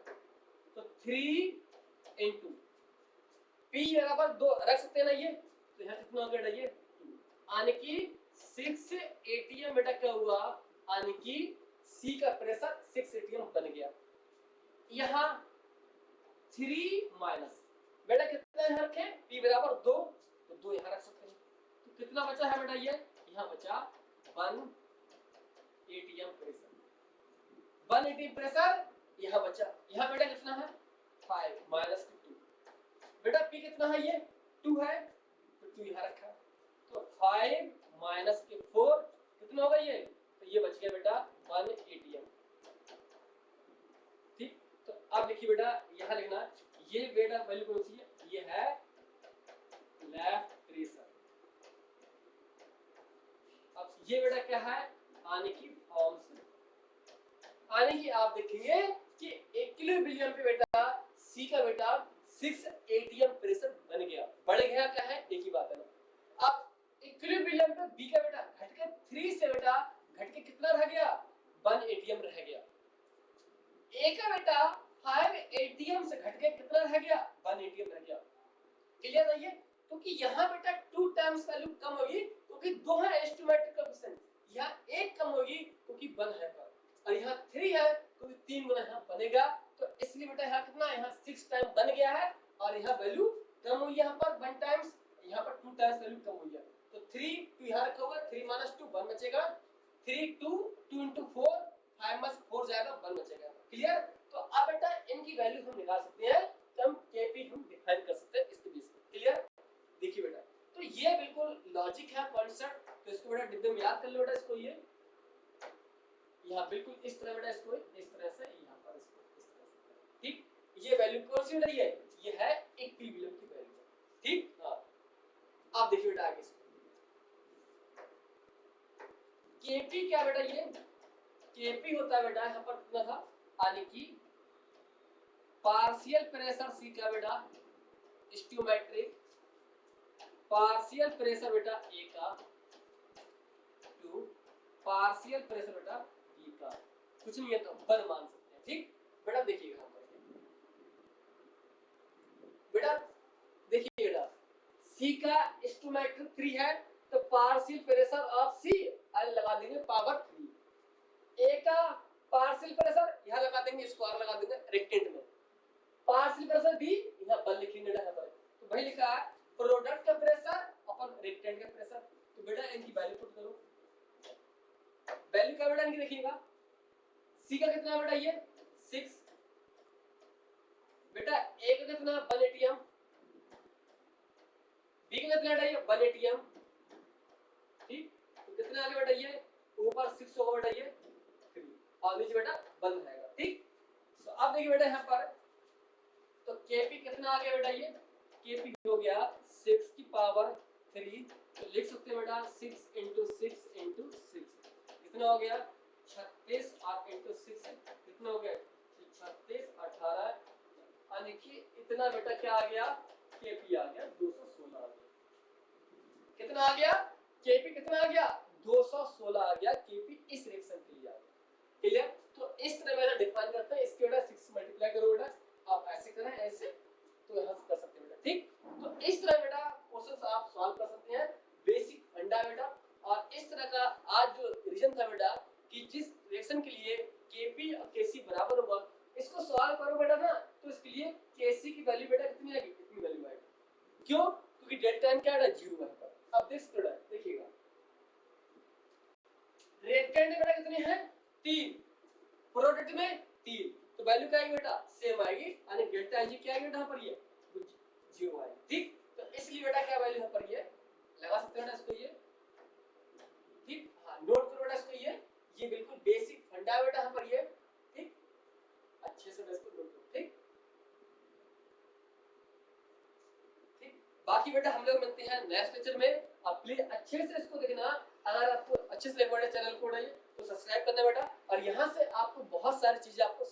तो 3 into p बराबर 2 रख सकते हैं ना, ये तो यहाँ कितना हो गया ये, यानी कि 6 ATM बेटा क्या हुआ, यानी कि C का प्रेशर 6 ATM बन गया। यहाँ 3 माइनस बेटा कितना यहाँ रखें, P बराबर 2, तो 2 यहाँ रख सकते हैं, तो कितना बचा है बेटा, ये यहाँ बचा 1 ATM प्रेशर, 1 ATM प्रेशर यहाँ बचा, यहाँ बेटा कितना है 5 माइनस 2, बेटा P कितना है, ये 2 है, तो 2 यहाँ रखा, तो 5 माइनस के 4 कितना होगा ये, तो ये बच गया बेटा 1 ATM। ठीक, तो अब देखिए बेटा यहाँ लिखना, ये बेटा वैल्यू कौन सी है, ये है लेफ्ट प्रेशर। अब ये बेटा क्या है, आने की फॉर्म से, आने की आप देखेंगे कि इक्विलिब्रियम पे बेटा C का बेटा 6 ATM प्रेशर बन गया, बढ़ गया क्या है, एक ही बात है ना। अब इक्विलिब्रियम पे B का बेटा घट के 3 से बेटा घट के कितना रह गया, 1 ATM रह गया, A का बेटा 5 ATM से घट के कितना रह गया, 1 ATM रह गया। क्लियर है ये, क्योंकि यहाँ बेटा 2 टाइम्स वैल्यू कम होगी, क्योंकि 2 है एस्टिमेटेड कोएफिशिएंट, यहाँ 1 कम होगी क्योंकि 1 है पर, और यहाँ 3 है क्योंकि 3 गुना यहाँ बनेगा, तो इसलिए बेटा यहाँ कितना, यहाँ 6 टाइम बन गया है, और यहाँ वैल्यू कम हुई, यहाँ पर 1 टाइम्स, यहाँ पर 2 टाइम्स वैल्यू कम हुई है, तो 3 2 यहाँ रखोगे, 3 माइनस 2 1 बचेगा, 3 2 2 into 4 5 माइनस 4 जाएगा, 1 बचेगा। क्लियर, तो अब बेटा इनकी वैल्यू हम निकाल सकते हैं, तो हम Kp हम डिफाइन कर सकते हैं इसके बेस पे। क्लियर, देखिए बेटा, तो ये बिल्कुल लॉजिक है कॉन्सेप्ट, तो इसको बेटा डिब्बे में याद कर लो बेटा, इसको ये यहाँ बिल्कुल इस तरह बेटा, इसको इस तरह से, यहाँ पर इसको इस तरह से। ठीक, ये वैल्यू कौन सी बेटा, ये है इक्विलिब्रियम की वैल्यू। ठीक, हाँ, आप देखिए बेटा आगे इसको, Kp क्या बेटा, ये Kp होता है बेटा, यहाँ पर कितना था, यानी कि पार्शियल प्रेशर C का बेटा स्टोइकोमेट्रिक पार्शियल प्रेशर बेटा A का टू पार्शियल प्रेशर बेटा B का, कुछ नहीं है तो 1 मान सकते हैं। ठीक बेटा, देखिएगा यहाँ पर बेटा, देखिए बेटा C का स्टोइकोमेट्रिक 3 है, तो पार्शियल प्रेशर ऑफ C लगा देंगे पावर 3, A का पार्शियल प्रेशर यहाँ लगा देंगे, स्क्वायर लगा देंगे रेक्टेंट में, पार्शियल प्रेशर B यहाँ पर लिखेंगे यहाँ पर, तो भाई लिखा है प्रोडक्ट का प्रेशर अपन रेक्टेंट का प्रेशर, तो बेटा इनकी वैल्यू पुट करो, वैल्यू का बेटा इनकी देखिएगा, C का कितना बेटा, ये 6 कितना 1 एटीएम, बी का कितना बेटा ये 1 एटीएम, ठीक। तो कितना आगे बेटा ये ऊपर 6 होगा बेटा ये 3 और नीचे बेटा 1 रहेगा, ठीक। तो अब देखिए बेटा यहाँ पर तो केपी कितना आ गया बेटा ये केपी हो गया 6 की पावर 3, तो लिख सकते हैं बेटा 6 × 6 × 6 कितना हो गया 36 और × 6 कितना हो गया 36 18 और देखिए इतना बेटा क्या आ गया केपी आ गया 216 आ गया, कितना आ गया केपी कितना आ गया 216 आ गया केपी इस रिएक्शन के लिए आ गया, क्लियर। तो इस तरह मेरा डिफाइन करते हैं, इसके बेटा 6 मल्टीप्लाई करो बेटा, आप ऐसे करें ऐसे तो यहां से कर सकते हैं बेटा, ठीक। तो इस तरह बेटा क्वेश्चंस आप सॉल्व कर सकते हैं, बेसिक फंडा बेटा। और इस तरह का आज जो रीजन था बेटा कि जिस रिएक्शन के लिए केपी और केसी बराबर होगा इसको सॉल्व करो बेटा ना, तो इसके लिए केसी की वैल्यू बेटा कितनी आएगी इतनी वैल्यू आएगी, क्यों क्योंकि डेल्टा एन क्या है 0 है पर। अब देखिएगा रिएक्टेंट में बेटा कितने हैं 3, प्रोडक्ट में 3, तो वैल्यू क्या आएगी बेटा सेम आएगी, यानी डेल्टा एन क्या आएगी बेटा यहाँ पर ये 0 आएगी, ठीक। तो इसलिए बेटा क्या वैल्यू यहाँ पर ये लगा सकते हैं ना इसको ये, ठीक। हाँ नोट करो बेटा इसको ये बिल्कुल बेसिक फंडा बेटा यहाँ पर ये, ठीक। अच्छे से इसको नोट करो, ठीक। बाकी बेटा हम लोग मिलते हैं नेक्स्ट लेक्चर में, आप प्लीज अच्छे से इसको देखना, अगर आपको अच्छे से लगे चैनल को तो सब्सक्राइब करना बेटा, और यहाँ से आपको बहुत सारी चीजें आपको